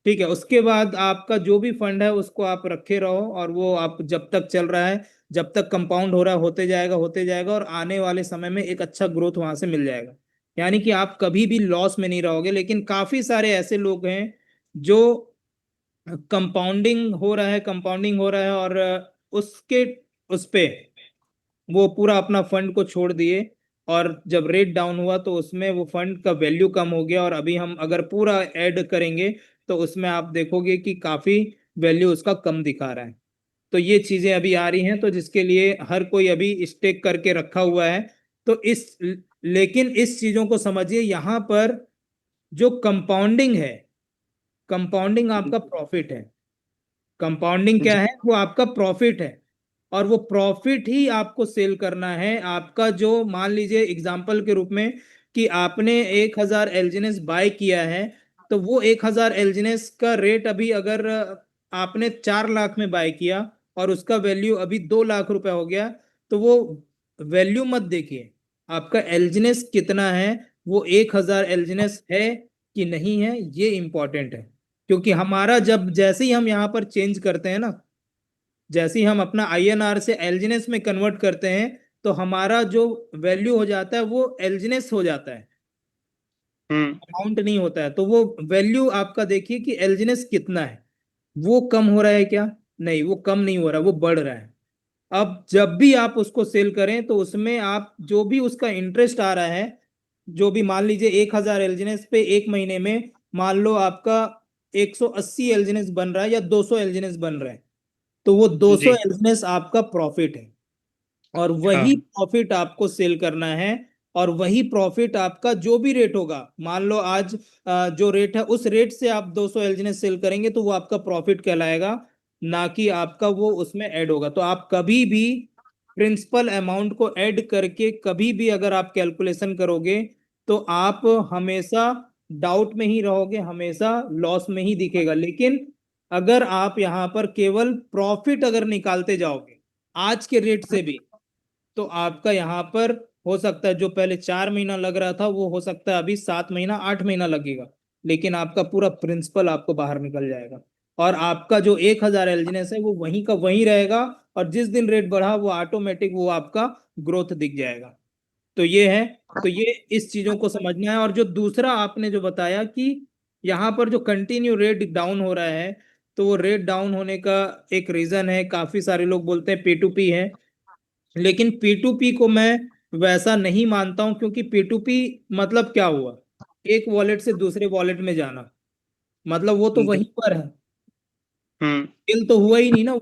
ठीक है, उसके बाद आपका जो भी फंड है उसको आप रखे रहो, और वो आप जब तक चल रहा है, जब तक कंपाउंड हो रहा है, होते जाएगा होते जाएगा, और आने वाले समय में एक अच्छा ग्रोथ वहां से मिल जाएगा। यानी कि आप कभी भी लॉस में नहीं रहोगे। लेकिन काफी सारे ऐसे लोग हैं जो कंपाउंडिंग हो रहा है, कंपाउंडिंग हो रहा है, और उसके उस पे वो पूरा अपना फंड को छोड़ दिए, और जब रेट डाउन हुआ तो उसमें वो फंड का वैल्यू कम हो गया। और अभी हम अगर पूरा ऐड करेंगे तो उसमें आप देखोगे कि काफी वैल्यू उसका कम दिखा रहा है। तो ये चीजें अभी आ रही हैं, तो जिसके लिए हर कोई अभी स्टेक करके रखा हुआ है। तो लेकिन इस चीजों को समझिए, यहाँ पर जो कंपाउंडिंग है, कंपाउंडिंग आपका प्रॉफिट है। कंपाउंडिंग क्या है? वो आपका प्रॉफिट है, और वो प्रॉफिट ही आपको सेल करना है। आपका जो, मान लीजिए एग्जांपल के रूप में, कि आपने 1000 एलजीनेस बाय किया है, तो वो 1000 एलजीनेस का रेट अभी अगर आपने 4 लाख में बाय किया और उसका वैल्यू अभी 2 लाख रुपए हो गया, तो वो वैल्यू मत देखिए, आपका एलजीनेस कितना है, वो 1000 एलजीनेस है कि नहीं है, ये इंपॉर्टेंट है। क्योंकि हमारा जब, जैसे ही हम यहाँ पर चेंज करते हैं ना, जैसे ही हम अपना INR से एलजीनेस में कन्वर्ट करते हैं, तो हमारा जो वैल्यू हो जाता है वो एलजीनेस हो जाता है, अमाउंट नहीं होता है। तो वो वैल्यू आपका देखिए कि एलजीनेस कितना है, वो कम हो रहा है क्या? नहीं, वो कम नहीं हो रहा, वो बढ़ रहा है। अब जब भी आप उसको सेल करें तो उसमें आप जो भी उसका इंटरेस्ट आ रहा है, जो भी मान लीजिए 1000 एलजीनेस पे एक महीने में मान लो आपका 180 एलजीनेस बन रहा है या 200 एलजीनेस बन रहा है, तो वो 200 जी एलजीनेस आपका प्रॉफिट है और वही हाँ प्रॉफिट आपको सेल करना है। और वही प्रॉफिट आपका जो भी रेट होगा, मान लो आज जो रेट है उस रेट से आप 200 एलजीनेस सेल करेंगे तो वो आपका प्रॉफिट कहलाएगा, ना कि आपका वो उसमें ऐड होगा। तो आप कभी भी प्रिंसिपल अमाउंट को ऐड करके कभी भी अगर आप कैलकुलेशन करोगे तो आप हमेशा डाउट में ही रहोगे, हमेशा लॉस में ही दिखेगा। लेकिन अगर आप यहाँ पर केवल प्रॉफिट अगर निकालते जाओगे आज के रेट से भी, तो आपका यहाँ पर हो सकता है जो पहले 4 महीना लग रहा था वो हो सकता है अभी 7 महीना 8 महीना लगेगा, लेकिन आपका पूरा प्रिंसिपल आपको बाहर निकल जाएगा और आपका जो 1000 एलजीनेस है वो वहीं का वहीं रहेगा और जिस दिन रेट बढ़ा वो ऑटोमेटिक वो आपका ग्रोथ दिख जाएगा। तो ये है, तो ये इस चीजों को समझना है। और जो दूसरा आपने जो बताया कि यहाँ पर जो कंटिन्यू रेट डाउन हो रहा है, तो वो रेट डाउन होने का एक रीजन है, काफी सारे लोग बोलते हैं P2P है, लेकिन P2P को मैं वैसा नहीं मानता हूं, क्योंकि P2P मतलब क्या हुआ, एक वॉलेट से दूसरे वॉलेट में जाना, मतलब वो तो वहीं पर है, हम्म सेल तो हुआ ही नहीं ना,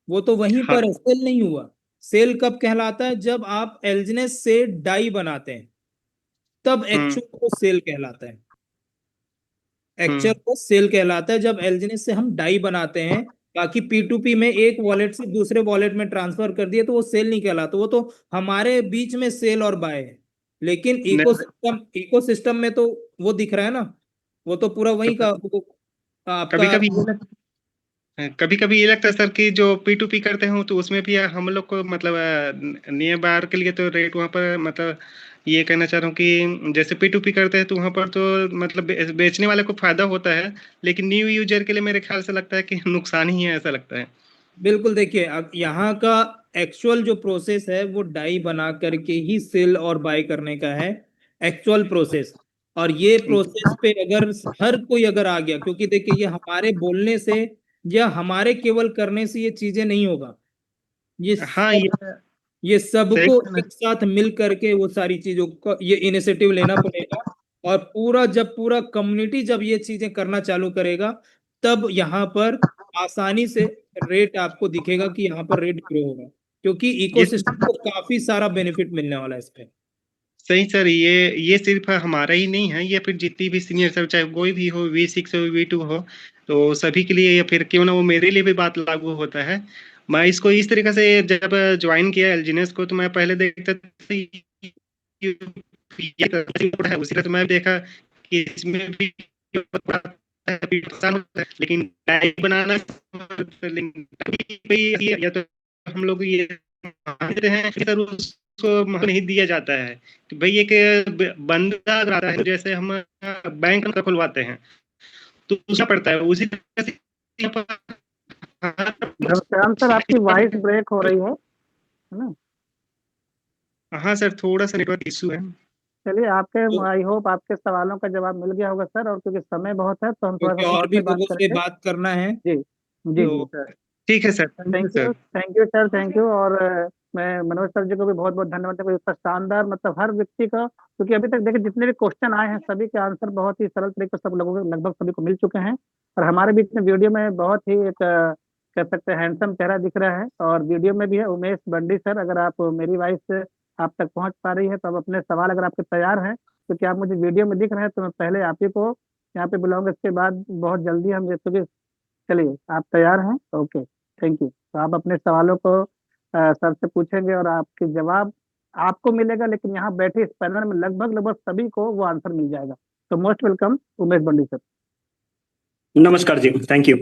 वो तो वहीं हाँ पर है, सेल नहीं हुआ। सेल कब कहलाता है, जब आप एल्जिनेस से डाई बनाते हैं, तब हम्म एक्चुअल को सेल कहलाता है। एक्चुअल हम्म को सेल कहलाता है जब एल्जिनेस से हम डाई बनाते हैं। बाकी P2P में एक वॉलेट से दूसरे वॉलेट में ट्रांसफर कर दिए तो वो सेल नहीं कहलाता, वो तो हमारे बीच में सेल और बाय है। लेकिन इकोसिस्टम में तो वो दिख रहा है ना, वो तो पूरा वही का वो कभी आपका। कभी कभी कभी ये लगता है सर कि जो P2P करते हो तो उसमें भी हम लोग को मतलब नियर बार के लिए तो रेट वहाँ पर मतलब ये कहना चाह रहा हूँ कि जैसे P2P करते हैं तो वहाँ पर तो मतलब बेचने वाले को फायदा होता है, लेकिन न्यू यूजर के लिए मेरे ख्याल से लगता है कि नुकसान ही है, ऐसा लगता है। बिल्कुल, देखिए अब यहाँ का एक्चुअल जो प्रोसेस है वो डाई बना करके ही सेल और बाय करने का है, एक्चुअल प्रोसेस। और ये प्रोसेस पे अगर हर कोई अगर आ गया, क्योंकि देखिए ये हमारे बोलने से या हमारे केवल करने से ये चीजें नहीं होगा, ये हाँ सब ये सही सबको कहना एक साथ मिल करके वो सारी चीजों को ये इनिशिएटिव लेना पड़ेगा। और पूरा जब पूरा कम्युनिटी जब ये चीजें करना चालू करेगा, तब यहाँ पर आसानी से रेट आपको दिखेगा कि यहाँ पर रेट ग्रो होगा, क्योंकि ये इकोसिस्टम को काफी सारा बेनिफिट मिलने वाला है इस पे। सही सर, ये सिर्फ हमारा ही नहीं है, ये फिर जितनी भी सीनियर सब चाहे कोई भी हो, V6 हो V2 हो, तो सभी के लिए, या फिर क्यों ना वो मेरे लिए भी बात लागू होता है। मैं इसको इस तरीके से जब ज्वाइन किया एलजीनेस को तो मैं पहले देखता था है उसी तरह, तो मैं देखा कि इसमें भी लेकिन टाइप बनाना या तो हम लोग ये मानते हैं कि सर उसको नहीं दिया जाता है कि भाई एक बंदा अगर आता है, जैसे हम बैंक का खुलवाते हैं तो उसका पड़ता है उसी तरह से घनश्याम सर आपकी वॉइस ब्रेक हो रही है ना? हाँ सर, थोड़ा सा नेटवर्क इशू है। चलिए, आपके तो आई होप आपके सवालों का जवाब मिल गया होगा सर, और क्योंकि समय बहुत है तो हम थोड़ा क्योंकि सा और भी से बात लोगों से करेंगे। बात करना है, जी जी तो जी सर, ठीक है sir, thank you sir. Thank you sir, thank you. और मैं मनोज सर जी को भी बहुत बहुत धन्यवाद देता हूँ, इतना शानदार, मतलब हर व्यक्ति का, क्योंकि अभी तक देखिए जितने भी क्वेश्चन आए हैं सभी के आंसर बहुत ही सरल तरीके से सब लोगों को लगभग सभी को मिल चुके हैं। और हमारे बीच में वीडियो में बहुत ही एक कह सकते हैं हैंडसम चेहरा दिख रहा है, और वीडियो में भी है उमेश बंडी सर। अगर आप मेरी वॉइस आप तक पहुंच पा रही है तो आप अपने सवाल अगर आपके तैयार हैं, क्योंकि आप मुझे वीडियो में दिख रहे हैं, तो मैं पहले आप ही को यहाँ पे बुलाऊंगा, इसके बाद बहुत जल्दी हम क्योंकि चलिए आप तैयार हैं? Okay, thank you. तो आप अपने सवालों को सर से पूछेंगे और आपके जवाब आपको मिलेगा, लेकिन यहाँ बैठे इस पैनल में लगभग लगभग सभी को वो आंसर मिल जाएगा। तो मोस्ट वेलकम उमेश बंडी सर। नमस्कार जी, थैंक यू।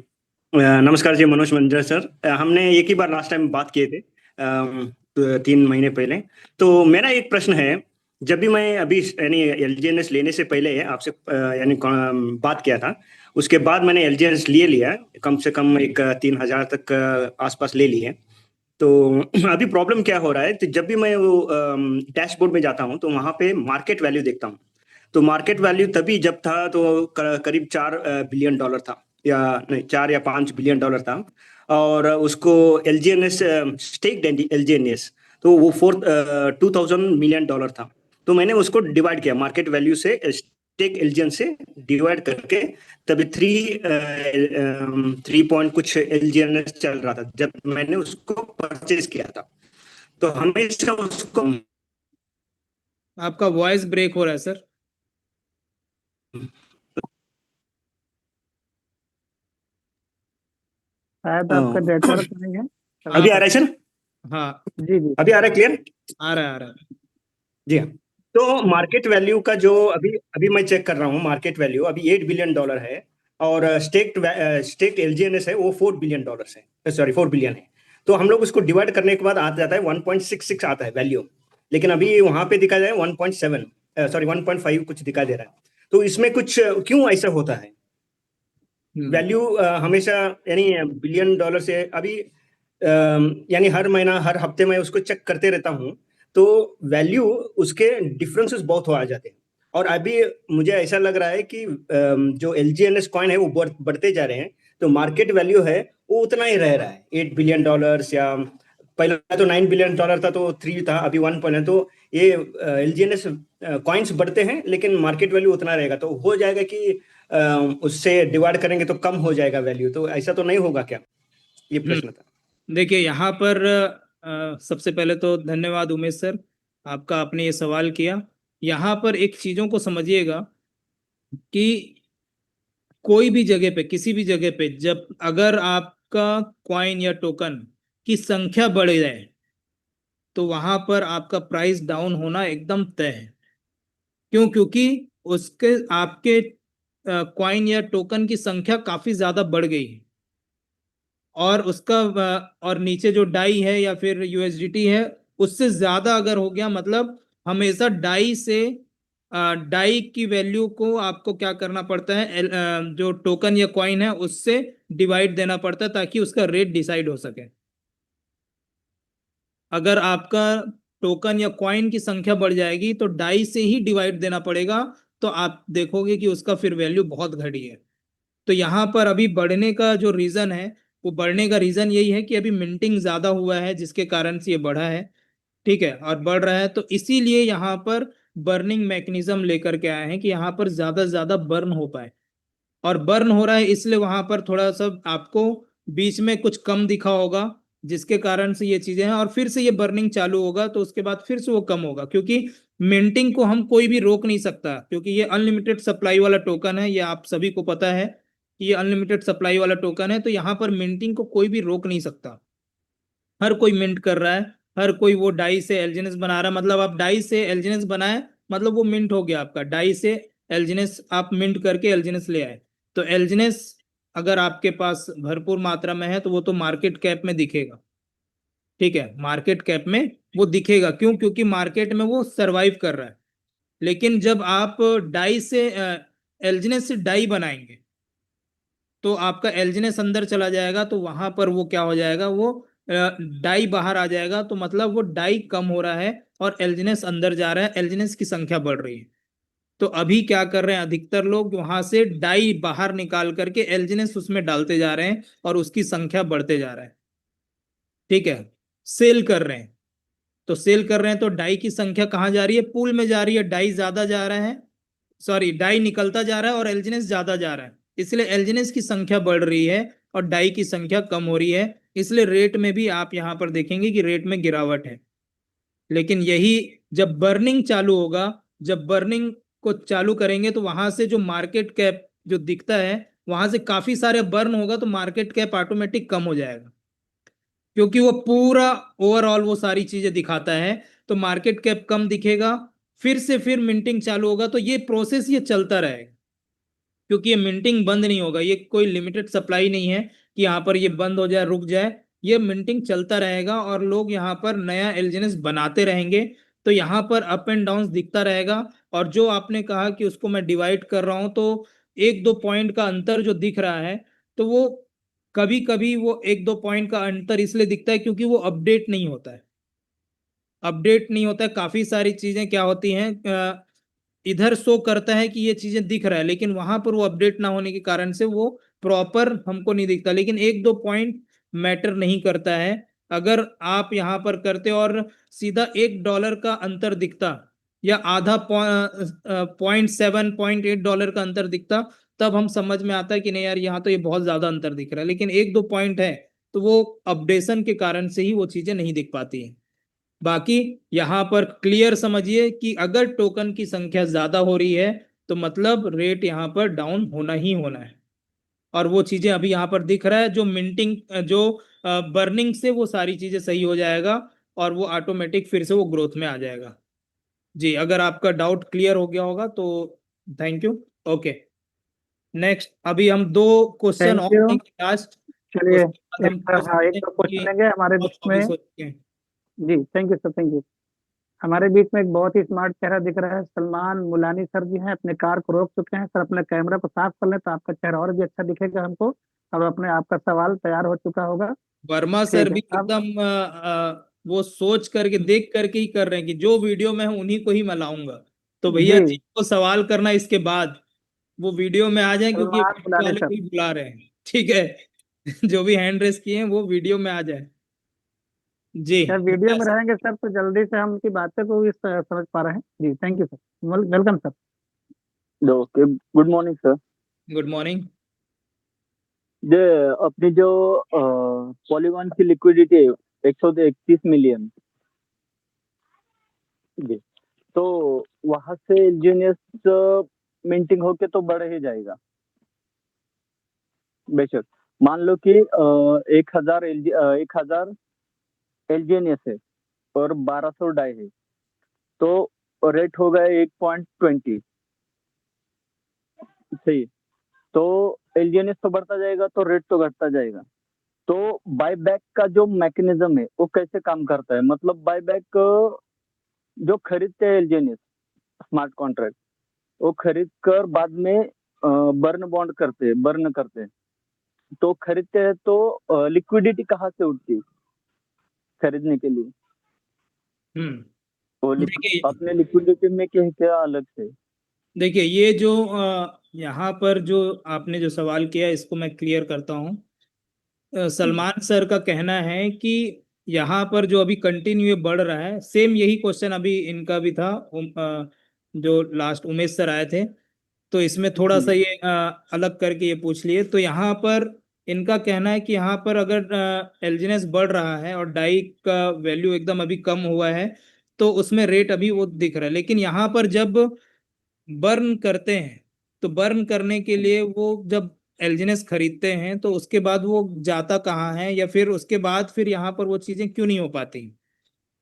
नमस्कार जी मनोज मंजर सर, हमने एक ही बार लास्ट टाइम बात किए थे 3 महीने पहले। तो मेरा एक प्रश्न है, जब भी मैं अभी यानी एलजीएनएस लेने से पहले आपसे यानी बात किया था, उसके बाद मैंने एलजीएनएस लिया कम से कम एक 3000 तक आसपास ले लिए। तो अभी प्रॉब्लम क्या हो रहा है, तो जब भी मैं वो डैशबोर्ड में जाता हूँ तो वहाँ पे मार्केट वैल्यू देखता हूँ। तो मार्केट वैल्यू तभी जब था तो करीब $4 बिलियन था या नहीं 4 या 5 बिलियन डॉलर था, और उसको एलजीएनएस स्टेक एलजीएनएस तो वो 2000 मिलियन डॉलर था। तो मैंने उसको डिवाइड किया मार्केट वैल्यू से, स्टेक एलजीएन से डिवाइड करके, तभी 3 पॉइंट कुछ एलजीएनएस चल रहा था जब मैंने उसको परचेज किया था। तो हमेशा उसको आपका वॉइस ब्रेक हो रहा है सर। शायद आपका नेटवर्क नहीं है। अभी आ रहा है सर? हाँ जी जी अभी आ रहा है क्लियर? आ रहा है। जी हाँ। तो मार्केट वैल्यू का जो अभी अभी मैं चेक कर रहा हूँ, मार्केट वैल्यू अभी 8 बिलियन डॉलर है, और स्टेक्ड एलजीएनएस है वो 4 बिलियन डॉलर है, सॉरी 4 बिलियन है। तो हम लोग उसको डिवाइड करने के बाद आ जाता है 1.66 आता है वैल्यू, लेकिन अभी वहां पे दिखा जाए 1.7, सॉरी 1.5 कुछ दिखा दे रहा है। तो इसमें कुछ क्यों ऐसा होता है? वैल्यू हमेशा यानी बिलियन डॉलर से अभी यानी हर महीना हर हफ्ते में उसको चेक करते रहता हूँ, तो वैल्यू उसके डिफरेंसेस बहुत हो आ जाते हैं। और अभी मुझे ऐसा लग रहा है कि जो एलजीएनएस कॉइन है वो बढ़ते जा रहे हैं, तो मार्केट वैल्यू है वो उतना ही रह रहा है 8 बिलियन डॉलर, या पहले तो 9 बिलियन डॉलर था तो 3 था, अभी 1 पॉइंट है। तो ये एलजीएनएस कॉइन्स बढ़ते हैं लेकिन मार्केट वैल्यू उतना रहेगा, तो हो जाएगा कि उससे डिवाइड करेंगे तो कम हो जाएगा वैल्यू, तो ऐसा तो नहीं होगा क्या? ये प्रश्न था। देखिए यहाँ पर सबसे पहले तो धन्यवाद उमेश सर, आपका आपने ये सवाल किया। यहाँ पर एक चीजों को समझिएगा कि कोई भी जगह पे, किसी भी जगह पे, जब अगर आपका कॉइन या टोकन की संख्या बढ़ जाए तो वहां पर आपका प्राइस डाउन होना एकदम तय है। क्यों? क्योंकि उसके आपके कॉइन या टोकन की संख्या काफी ज्यादा बढ़ गई है, और उसका और नीचे जो डाई है या फिर यूएसडीटी है उससे ज्यादा अगर हो गया, मतलब हमेशा डाई से डाई की वैल्यू को आपको क्या करना पड़ता है, जो टोकन या कॉइन है उससे डिवाइड देना पड़ता है ताकि उसका रेट डिसाइड हो सके। अगर आपका टोकन या कॉइन की संख्या बढ़ जाएगी तो डाई से ही डिवाइड देना पड़ेगा, तो आप देखोगे कि उसका फिर वैल्यू बहुत घटी है। तो यहाँ पर अभी बढ़ने का जो रीजन है, वो बढ़ने का रीजन यही है कि अभी मिंटिंग ज्यादा हुआ है जिसके कारण से ये बढ़ा है। ठीक है, और बढ़ रहा है, तो इसीलिए यहाँ पर बर्निंग मैकेनिज्म लेकर के आए हैं कि यहाँ पर ज्यादा से ज्यादा बर्न हो पाए। और बर्न हो रहा है इसलिए वहां पर थोड़ा सा आपको बीच में कुछ कम दिखा होगा, जिसके कारण से ये चीजें हैं, और फिर से ये बर्निंग चालू होगा तो उसके बाद फिर से वो कम होगा, क्योंकि मिंटिंग को हम कोई भी रोक नहीं सकता, क्योंकि ये अनलिमिटेड सप्लाई वाला टोकन है। ये आप सभी को पता है कि ये अनलिमिटेड सप्लाई वाला टोकन है, तो यहाँ पर मिंटिंग को कोई भी रोक नहीं सकता। हर कोई मिंट कर रहा है, हर कोई वो डाई से एलजीनेस बना रहा है। मतलब आप डाई से एलजीनेस बनाए, मतलब वो मिंट हो गया आपका। डाई से एलजीनेस आप मिंट करके एलजीनेस ले आए, तो एलजीनेस अगर आपके पास भरपूर मात्रा में है तो वो तो मार्केट कैप में दिखेगा। ठीक है, मार्केट कैप में वो दिखेगा। क्यों? क्योंकि मार्केट में वो सरवाइव कर रहा है। लेकिन जब आप डाई से एलजीनेस से डाई बनाएंगे तो आपका एलजीनेस अंदर चला जाएगा, तो वहां पर वो क्या हो जाएगा, वो डाई बाहर आ जाएगा, तो मतलब वो डाई कम हो रहा है और एलजीनेस अंदर जा रहा है, एलजीनेस की संख्या बढ़ रही है। तो अभी क्या कर रहे हैं अधिकतर लोग, वहां से डाई बाहर निकाल करके एलजीनेस उसमें डालते जा रहे हैं और उसकी संख्या बढ़ते जा रहा है। ठीक है, सेल कर रहे हैं, तो सेल कर रहे हैं तो डाई की संख्या कहाँ जा रही है, पूल में जा रही है। डाई ज्यादा जा रहा है, सॉरी डाई निकलता जा रहा है और एलजीनेस ज्यादा जा रहा है, इसलिए एलजीनेस की संख्या बढ़ रही है और डाई की संख्या कम हो रही है। इसलिए रेट में भी आप यहां पर देखेंगे कि रेट में गिरावट है। लेकिन यही जब बर्निंग चालू होगा, जब बर्निंग को चालू करेंगे तो वहां से जो मार्केट कैप जो दिखता है, वहां से काफी सारे बर्न होगा तो मार्केट कैप ऑटोमेटिक कम हो जाएगा, क्योंकि वो पूरा ओवरऑल वो सारी चीजें दिखाता है। तो मार्केट कैप कम दिखेगा, फिर मिंटिंग चालू होगा, तो ये प्रोसेस ये चलता रहेगा, क्योंकि ये मिंटिंग बंद नहीं होगा। ये कोई लिमिटेड सप्लाई नहीं है कि यहाँ पर ये बंद हो जाए, रुक जाए। ये मिंटिंग चलता रहेगा और लोग यहाँ पर नया एलजीनेस बनाते रहेंगे, तो यहाँ पर अप एंड डाउन दिखता रहेगा। और जो आपने कहा कि उसको मैं डिवाइड कर रहा हूँ, तो 1-2 पॉइंट का अंतर जो दिख रहा है, तो वो कभी कभी वो 1-2 पॉइंट का अंतर इसलिए दिखता है क्योंकि वो अपडेट नहीं होता है। अपडेट नहीं होता है, काफी सारी चीजें क्या होती हैं, इधर शो करता है कि ये चीजें दिख रहा है, लेकिन वहां पर वो अपडेट ना होने के कारण से वो प्रॉपर हमको नहीं दिखता, लेकिन एक दो पॉइंट मैटर नहीं करता है। अगर आप यहाँ पर करते और सीधा $1 का अंतर दिखता या आधा $0.7 $0.8 का अंतर दिखता, तब हम समझ में आता है कि नहीं यार यहाँ तो ये बहुत ज्यादा अंतर दिख रहा है। लेकिन एक दो पॉइंट है तो वो अपडेशन के कारण से ही वो चीजें नहीं दिख पाती हैं। बाकी यहाँ पर क्लियर समझिए कि अगर टोकन की संख्या ज्यादा हो रही है तो मतलब रेट यहाँ पर डाउन होना ही होना है। और वो चीजें अभी यहाँ पर दिख रहा है, जो मिंटिंग जो बर्निंग से वो सारी चीजें सही हो जाएगा और वो ऑटोमेटिक फिर से वो ग्रोथ में आ जाएगा। जी, अगर आपका डाउट क्लियर हो गया होगा तो थैंक यू। ओके, नेक्स्ट अभी हम 2 क्वेश्चन थैंक और यू। लेंगे लास्ट, चलिए उसके बाद हम हाँ, एक दो क्वेश्चन लेंगे हमारे बीच में। जी thank you sir, thank you. हमारे बीच में एक बहुत ही स्मार्ट चेहरा दिख रहा है, सलमान मुलानी सर जी हैं, अपने कार को रोक चुके हैं। सर अपने कैमरा को साफ कर लें तो आपका चेहरा और भी अच्छा दिखेगा हमको। अब अपने आपका सवाल तैयार हो चुका होगा। वर्मा सर ठीक भी है, अब एकदम वो सोच करके देख करके ही कर रहे हैं कि जो वीडियो में है उन्हीं को ही मैं लाऊंगा। तो भैया जी जिनको सवाल करना है इसके बाद वो वीडियो में आ जाए, क्योंकि ये सलमान वीडियो मुलानी वाले सर। को ही बुला रहे हैं। ठीक है जो भी हैंड रेस किए हैं वो वीडियो में आ जाए। जी, सर वीडियो में रहेंगे सर तो जल्दी से हम उनकी बातें को भी समझ पा रहे हैं। जी thank you sir, welcome sir. Okay, good morning sir. Good morning. ये अपनी जो पॉलीगॉन की लिक्विडिटी है 131 मिलियन जी, तो वहां से एलजीएनएस मिंटिंग होके तो बढ़ ही जाएगा बेशक। मान लो कि 1000 एलजीएनएस है और 1200 डाई है, तो रेट हो गया 8.20 सही। तो एलजीएनएस तो बढ़ता जाएगा तो रेट तो घटता जाएगा। तो बायबैक का जो मैकेनिज्म है वो कैसे काम करता है, मतलब बायबैक जो खरीदते हैं एलजीएनएस स्मार्ट कॉन्ट्रैक्ट, वो खरीद कर बाद में बर्न करते हैं। तो खरीदते हैं तो लिक्विडिटी कहाँ से उठती है खरीदने के लिए? वो देखिए अपने लिक्विडिटी में क्या अलग से? देखिए ये जो यहाँ पर जो आपने जो सवाल किया इसको मैं क्लियर करता हूँ। सलमान सर का कहना है कि यहाँ पर जो अभी कंटिन्यू बढ़ रहा है, सेम यही क्वेश्चन अभी इनका भी था। जो लास्ट उमेश सर आए थे तो इसमें थोड़ा सा ये अलग करके ये पूछ लिए। तो यहाँ पर इनका कहना है कि यहाँ पर अगर एलजीएनएस बढ़ रहा है और डाई का वैल्यू एकदम अभी कम हुआ है तो उसमें रेट अभी वो दिख रहा है। लेकिन यहाँ पर जब बर्न करते हैं तो बर्न करने के लिए वो जब एलजीएनएस खरीदते हैं तो उसके बाद वो जाता कहाँ है, या फिर उसके बाद फिर यहाँ पर वो चीजें क्यों नहीं हो पाती।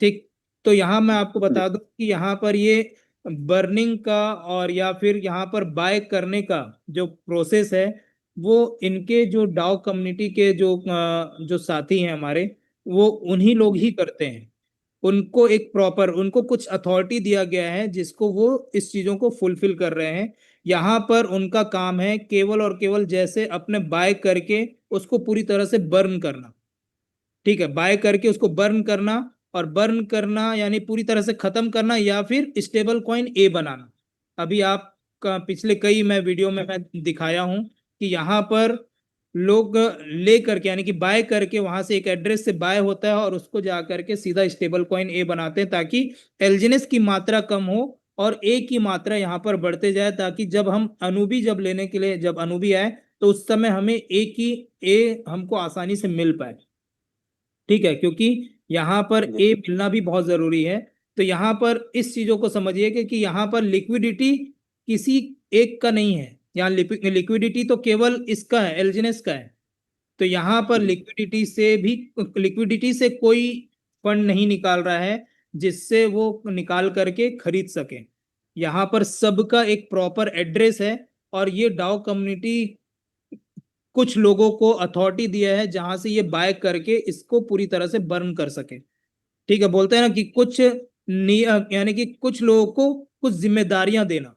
ठीक, तो यहाँ मैं आपको बता दूं कि यहाँ पर ये बर्निंग का और या फिर यहाँ पर बाय करने का जो प्रोसेस है वो इनके जो डाउ कम्युनिटी के जो साथी हैं हमारे, वो उन्हीं लोग ही करते हैं। उनको एक प्रॉपर उनको कुछ अथॉरिटी दिया गया है जिसको वो इस चीजों को फुलफिल कर रहे हैं। यहाँ पर उनका काम है केवल और केवल जैसे अपने बाय करके उसको पूरी तरह से बर्न करना। ठीक है, बाय करके उसको बर्न करना, और बर्न करना यानी पूरी तरह से खत्म करना या फिर स्टेबल कॉइन ए बनाना। अभी आप पिछले कई मैं वीडियो में मैं दिखाया हूं कि यहाँ पर लोग ले करके यानी कि बाय करके वहां से एक एड्रेस से बाय होता है और उसको जा करके सीधा स्टेबल कॉइन ए बनाते हैं ताकि एलजीएनएस की मात्रा कम हो और ए की मात्रा यहाँ पर बढ़ते जाए, ताकि जब हम अनुबी जब लेने के लिए जब अनुबी आए तो उस समय हमें ए हमको आसानी से मिल पाए। ठीक है, क्योंकि यहाँ पर ए मिलना भी बहुत जरूरी है। तो यहाँ पर इस चीजों को समझिए कि यहाँ पर लिक्विडिटी किसी एक का नहीं है, यहाँ लिक्विडिटी तो केवल इसका है, एलजीएनएस का है। तो यहाँ पर लिक्विडिटी से कोई फंड नहीं निकाल रहा है जिससे वो निकाल करके खरीद सके। यहाँ पर सबका एक प्रॉपर एड्रेस है और ये डाउ कम्युनिटी कुछ लोगों को अथॉरिटी दिया है जहां से ये बाय करके इसको पूरी तरह से बर्न कर सके। ठीक है, बोलते हैं ना कि कुछ यानी कि कुछ लोगों को कुछ जिम्मेदारियां देना,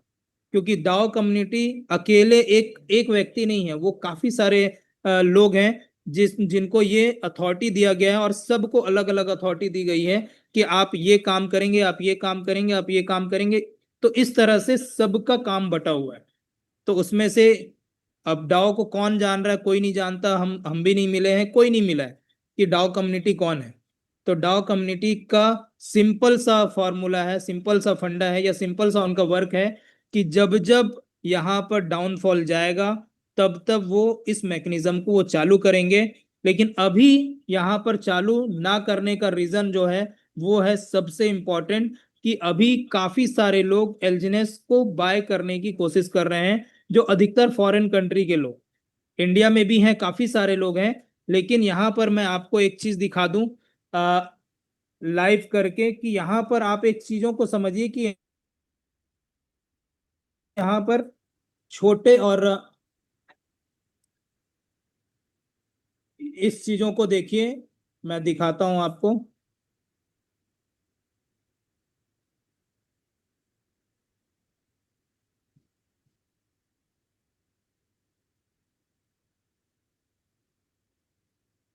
क्योंकि दाओ कम्युनिटी अकेले एक व्यक्ति नहीं है, वो काफी सारे लोग हैं जिनको ये अथॉरिटी दिया गया है और सबको अलग अलग अथॉरिटी दी गई है कि आप ये काम करेंगे, आप ये काम करेंगे, आप ये काम करेंगे। तो इस तरह से सबका काम बटा हुआ है। तो उसमें से अब डाओ को कौन जान रहा है, कोई नहीं जानता, हम भी नहीं मिले हैं, कोई नहीं मिला है कि डाओ कम्युनिटी कौन है। तो डाओ कम्युनिटी का सिंपल सा फॉर्मूला है, सिंपल सा फंडा है, या सिंपल सा उनका वर्क है कि जब जब यहाँ पर डाउनफॉल जाएगा तब तब वो इस मैकेनिज्म को वो चालू करेंगे। लेकिन अभी यहाँ पर चालू ना करने का रीजन जो है वो है सबसे इम्पोर्टेंट, कि अभी काफी सारे लोग एलजीएनएस को बाय करने की कोशिश कर रहे हैं, जो अधिकतर फॉरेन कंट्री के लोग, इंडिया में भी हैं, काफी सारे लोग हैं। लेकिन यहाँ पर मैं आपको एक चीज दिखा दूं लाइव करके, कि यहाँ पर आप एक चीजों को समझिए कि यहाँ पर छोटे और इस चीजों को देखिए, मैं दिखाता हूं आपको।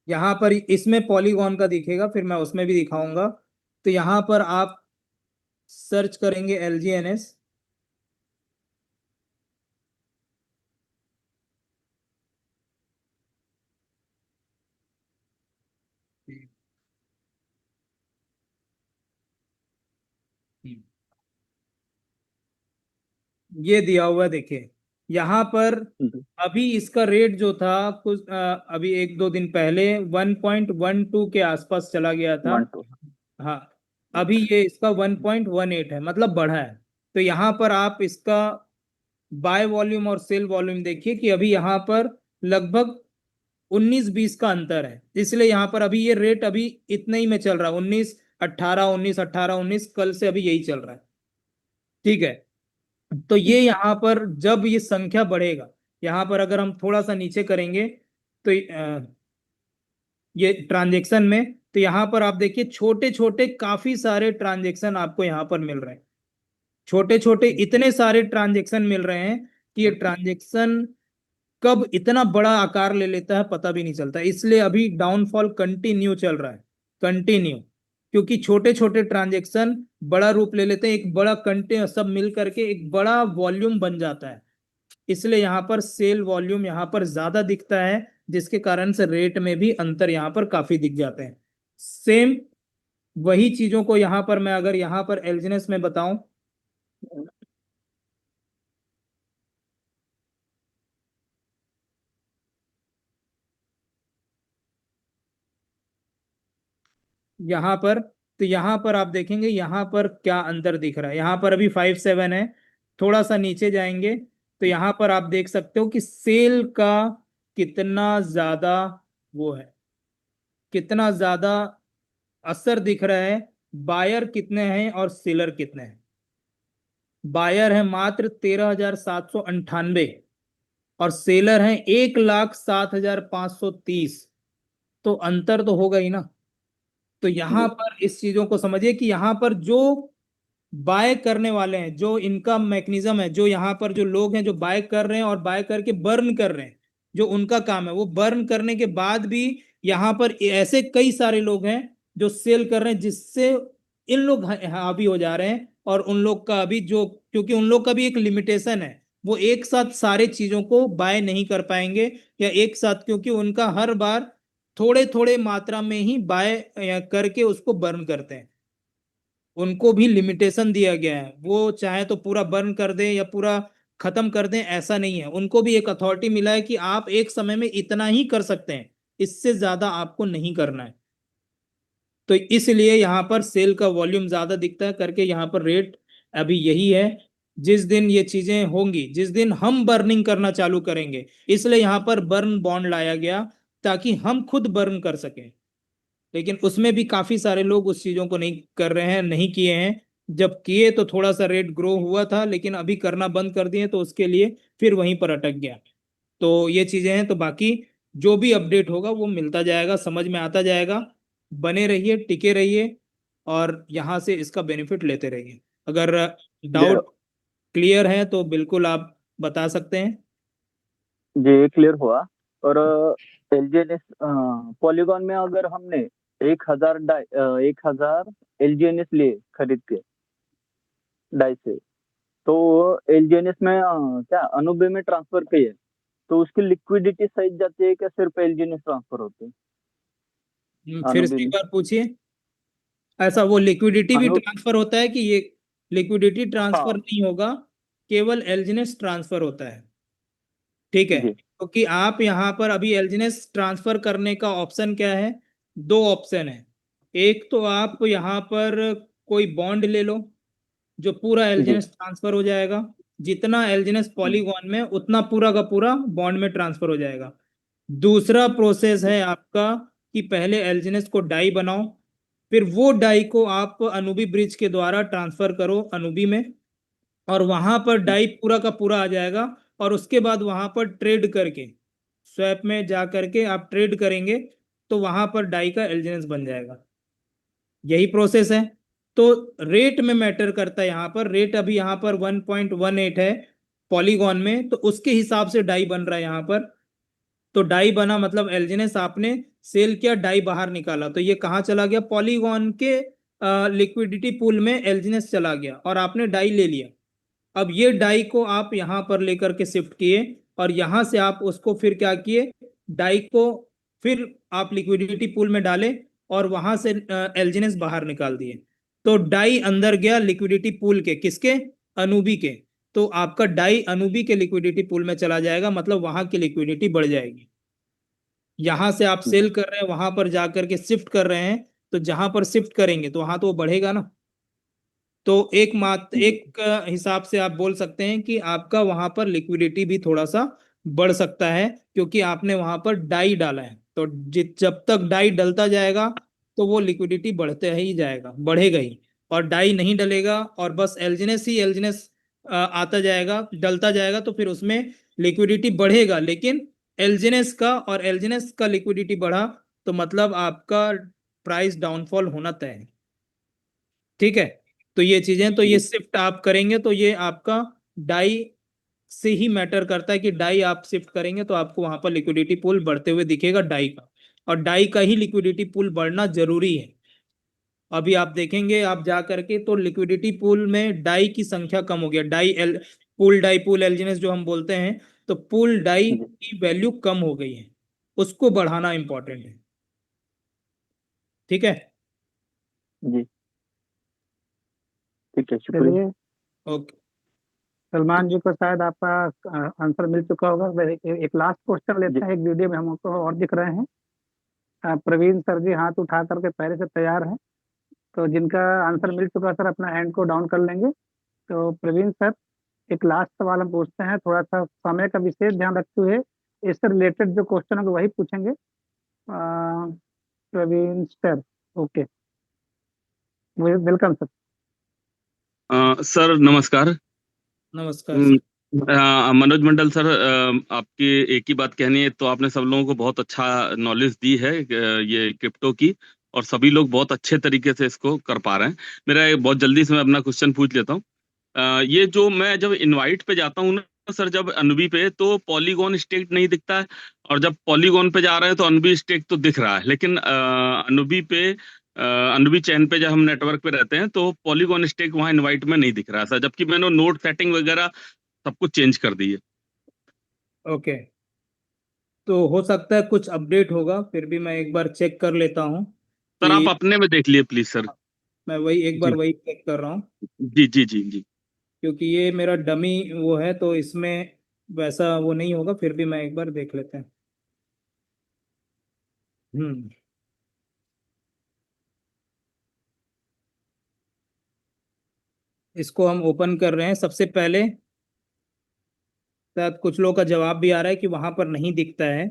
यहाँ पर इसमें पॉलीगॉन का दिखेगा, फिर मैं उसमें भी दिखाऊंगा। तो यहाँ पर आप सर्च करेंगे एलजीएनएस, ये दिया हुआ है, देखिए यहाँ पर अभी इसका रेट जो था कुछ अभी एक दो दिन पहले 1.12 के आसपास चला गया था। 1.2 हाँ, अभी ये इसका 1.18 है, मतलब बढ़ा है। तो यहाँ पर आप इसका बाय वॉल्यूम और सेल वॉल्यूम देखिए कि अभी यहाँ पर लगभग 19-20 का अंतर है, इसलिए यहाँ पर अभी ये रेट अभी इतना ही में चल रहा है, 19-18, 19-18, 19, कल से अभी यही चल रहा है। ठीक है, तो ये यहाँ पर जब ये संख्या बढ़ेगा, यहाँ पर अगर हम थोड़ा सा नीचे करेंगे तो ये ट्रांजेक्शन में, तो यहाँ पर आप देखिए छोटे छोटे काफी सारे ट्रांजेक्शन आपको यहाँ पर मिल रहे हैं, छोटे छोटे इतने सारे ट्रांजेक्शन मिल रहे हैं कि ये ट्रांजेक्शन कब इतना बड़ा आकार ले लेता है पता भी नहीं चलता। इसलिए अभी डाउनफॉल कंटिन्यू चल रहा है, कंटिन्यू, क्योंकि छोटे छोटे ट्रांजेक्शन बड़ा रूप ले लेते हैं, एक बड़ा कंटे सब मिल करके एक बड़ा वॉल्यूम बन जाता है। इसलिए यहाँ पर सेल वॉल्यूम यहाँ पर ज्यादा दिखता है, जिसके कारण से रेट में भी अंतर यहाँ पर काफी दिख जाते हैं। सेम वही चीजों को यहाँ पर मैं अगर यहाँ पर एलजीएनएस में बताऊं, यहाँ पर, तो यहाँ पर आप देखेंगे यहाँ पर क्या अंतर दिख रहा है। यहाँ पर अभी 5.7 है, थोड़ा सा नीचे जाएंगे तो यहाँ पर आप देख सकते हो कि सेल का कितना ज्यादा वो है, कितना ज्यादा असर दिख रहा है। बायर कितने हैं और सेलर कितने हैं? बायर है मात्र 13,798 और सेलर हैं 1,07,530, तो अंतर तो होगा ही ना। तो यहाँ पर इस चीजों को समझिए कि यहाँ पर जो बाय करने वाले हैं, जो इनका मैकेनिज्म है, जो यहाँ पर जो लोग हैं जो बाय कर रहे हैं और बाय करके बर्न कर रहे हैं, जो उनका काम है, वो बर्न करने के बाद भी यहाँ पर ऐसे कई सारे लोग हैं जो सेल कर रहे हैं, जिससे इन लोग हावी हो जा रहे हैं। और उन लोग का अभी जो, क्योंकि उन लोग का भी एक लिमिटेशन है, वो एक साथ सारे चीजों को बाय नहीं कर पाएंगे, या एक साथ, क्योंकि उनका हर बार थोड़े थोड़े मात्रा में ही बाय करके उसको बर्न करते हैं। उनको भी लिमिटेशन दिया गया है, वो चाहे तो पूरा बर्न कर दें या पूरा खत्म कर दें, ऐसा नहीं है। उनको भी एक अथॉरिटी मिला है कि आप एक समय में इतना ही कर सकते हैं, इससे ज्यादा आपको नहीं करना है। तो इसलिए यहाँ पर सेल का वॉल्यूम ज्यादा दिखता है करके, यहाँ पर रेट अभी यही है। जिस दिन ये चीजें होंगी, जिस दिन हम बर्निंग करना चालू करेंगे, इसलिए यहाँ पर बर्न बॉन्ड लाया गया ताकि हम खुद बर्न कर सकें। लेकिन उसमें भी काफी सारे लोग उस चीजों को नहीं कर रहे हैं, नहीं किए हैं। जब किए तो थोड़ा सा रेट ग्रो हुआ था, लेकिन अभी करना बंद कर दिए तो उसके लिए फिर वहीं पर अटक गया। तो ये चीजें हैं। तो बाकी जो भी अपडेट होगा वो मिलता जाएगा, समझ में आता जाएगा। बने रहिए, टिके रहिए और यहाँ से इसका बेनिफिट लेते रहिए। अगर डाउट क्लियर है तो बिल्कुल आप बता सकते हैं। जी क्लियर हुआ। और एलजीएनएस पॉलीगॉन में अगर हमने 1,000 एलजीएनएस लिए खरीद के डाई से, तो एलजीएनएस में क्या अनुभव में ट्रांसफर किए तो उसकी लिक्विडिटी सही जाती है क्या, सिर्फ एलजीएनएस ट्रांसफर होते हैं? फिर से अनुबिल एक बार पूछिए। ऐसा वो लिक्विडिटी भी अनु ट्रांसफर होता है कि ये लिक्विडिटी ट्रांसफर हाँ नहीं होगा, केवल एलजीनेस ट्रांसफर होता है। ठीक है, जी क्योंकि आप यहाँ पर अभी एलजीनेस ट्रांसफर करने का ऑप्शन क्या है, दो ऑप्शन है। एक तो आप यहाँ पर कोई बॉन्ड ले लो जो पूरा जी एलजीनेस ट्रांसफर हो जाएगा, जितना एलजीनेस पॉलीगॉन में उतना पूरा का पूरा बॉन्ड में ट्रांसफर हो जाएगा। दूसरा प्रोसेस है आपका कि पहले एलजीनेस को डाई बनाओ, फिर वो डाई को आप अनुबी ब्रिज के द्वारा ट्रांसफर करो अनुबी में, और वहां पर डाई पूरा का पूरा आ जाएगा, और उसके बाद वहां पर ट्रेड करके स्वैप में जा करके आप ट्रेड करेंगे तो वहां पर डाई का एलजीनेस बन जाएगा। यही प्रोसेस है। तो रेट में मैटर करता है, यहाँ पर रेट अभी यहाँ पर 1.18 है पॉलीगॉन में, तो उसके हिसाब से डाई बन रहा है यहाँ पर। तो डाई बना मतलब एलजीनेस आपने सेल किया, डाई बाहर निकाला, तो ये कहाँ चला गया, पॉलीगॉन के लिक्विडिटी पूल में एलजीनेस चला गया और आपने डाई ले लिया। अब ये डाई को आप यहाँ पर लेकर के शिफ्ट किए, और यहाँ से आप उसको फिर क्या किए, डाई को फिर आप लिक्विडिटी पूल में डाले और वहां से एलजीनेस बाहर निकाल दिए। तो डाई अंदर गया लिक्विडिटी पूल के, किसके, अनुबी के। तो आपका डाई अनुबी के लिक्विडिटी पूल में चला जाएगा, मतलब वहां की लिक्विडिटी बढ़ जाएगी। यहां से आप जी सेल कर रहे हैं, वहां पर जाकर के शिफ्ट कर रहे हैं, तो जहां पर शिफ्ट करेंगे तो वहां तो वो बढ़ेगा ना। तो जी एक हिसाब से आप बोल सकते हैं कि आपका वहां पर लिक्विडिटी भी थोड़ा सा बढ़ सकता है, क्योंकि आपने वहां पर डाई डाला है। तो जब तक डाई डलता जाएगा तो वो लिक्विडिटी बढ़ते ही जाएगा, बढ़ेगा ही। और डाई नहीं डलेगा और बस एलजीनेस ही एलजीनेस आता जाएगा, डलता जाएगा, तो फिर उसमें लिक्विडिटी बढ़ेगा, लेकिन एलजीनेस का और एलजीनेस का लिक्विडिटी बढ़ा तो मतलब आपका प्राइस डाउनफॉल होना तय है। ठीक है, तो ये चीजें, तो ये जी शिफ्ट आप करेंगे तो ये आपका डाई से ही मैटर करता है कि डाई आप शिफ्ट करेंगे तो आपको वहां पर लिक्विडिटी पूल बढ़ते हुए दिखेगा डाई का, और डाई का ही लिक्विडिटी पूल बढ़ना जरूरी है। अभी आप देखेंगे आप जा करके तो लिक्विडिटी पूल में डाई की संख्या कम हो गया, डाई पूल एलजीनेस जो हम बोलते हैं, तो पूल डाई जी की वैल्यू कम हो गई है, उसको बढ़ाना इंपॉर्टेंट है। ठीक है। जी ठीक है, शुक्रिया। चलिए, ओके। सलमान जी को शायद आपका आंसर मिल चुका होगा। एक लास्ट क्वेश्चन जी लेते हैं, एक वीडियो में हमको और दिख रहे हैं। प्रवीण सर जी हाथ उठा करके पहले से तैयार हैं, तो जिनका आंसर मिल चुका है, सर अपना हैंड को डाउन कर लेंगे। तो प्रवीण सर, एक लास्ट सवाल हम पूछते हैं, थोड़ा सा समय का विशेष ध्यान रखते हुए इससे रिलेटेड जो क्वेश्चन होंगे वही पूछेंगे। Praveen sir, okay, welcome sir. Sir नमस्कार। नमस्कार सर। मनोज मंडल सर, आपकी एक ही बात कहनी है, तो आपने सब लोगों को बहुत अच्छा नॉलेज दी है ये क्रिप्टो की, और सभी लोग बहुत अच्छे तरीके से इसको कर पा रहे हैं। मेरा बहुत जल्दी से मैं अपना क्वेश्चन पूछ लेता हूँ। ये जो मैं जब इनवाइट पे जाता हूँ ना सर, जब अनुबी पे, तो पॉलीगॉन स्टेक नहीं दिखता है, और जब पॉलीगॉन पे जा रहे हैं तो अनुबी स्टेक तो दिख रहा है, लेकिन अनुबी पे अनुबी चैन पे जब हम नेटवर्क पे रहते हैं तो पॉलीगॉन स्टेक वहाँ इनवाइट में नहीं दिख रहा है सर, जबकि मैंने नोट सेटिंग वगैरह सब कुछ चेंज कर दी है। ओके, तो हो सकता है कुछ अपडेट होगा, फिर भी मैं एक बार चेक कर लेता हूँ सर आप कि, अपने में देख लिए प्लीज सर। मैं वही एक बार जी वही चेक कर रहा हूँ, जी जी जी जी। क्योंकि ये मेरा डमी वो है तो इसमें वैसा वो नहीं होगा, फिर भी मैं एक बार देख लेते हैं। हम्म। इसको हम ओपन कर रहे हैं। सबसे पहले शायद कुछ लोगों का जवाब भी आ रहा है कि वहां पर नहीं दिखता है,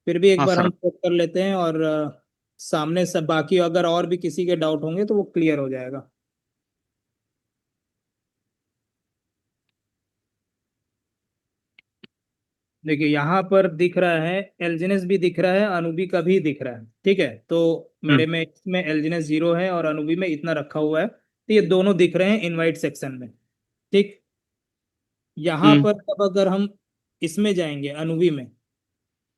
फिर भी एक हाँ बार सर। हम चेक कर लेते हैं, और सामने सब बाकी अगर और भी किसी के डाउट होंगे तो वो क्लियर हो जाएगा। देखिए यहाँ पर दिख रहा है, एलजीनेस भी दिख रहा है, अनुबी का भी दिख रहा है। ठीक है, तो मेरे में इसमें एलजीनेस 0 है और अनुबी में इतना रखा हुआ है, तो ये दोनों दिख रहे हैं इनवाइट सेक्शन में। ठीक, यहाँ हम्म। पर अब अगर हम इसमें जाएंगे अनुबी में,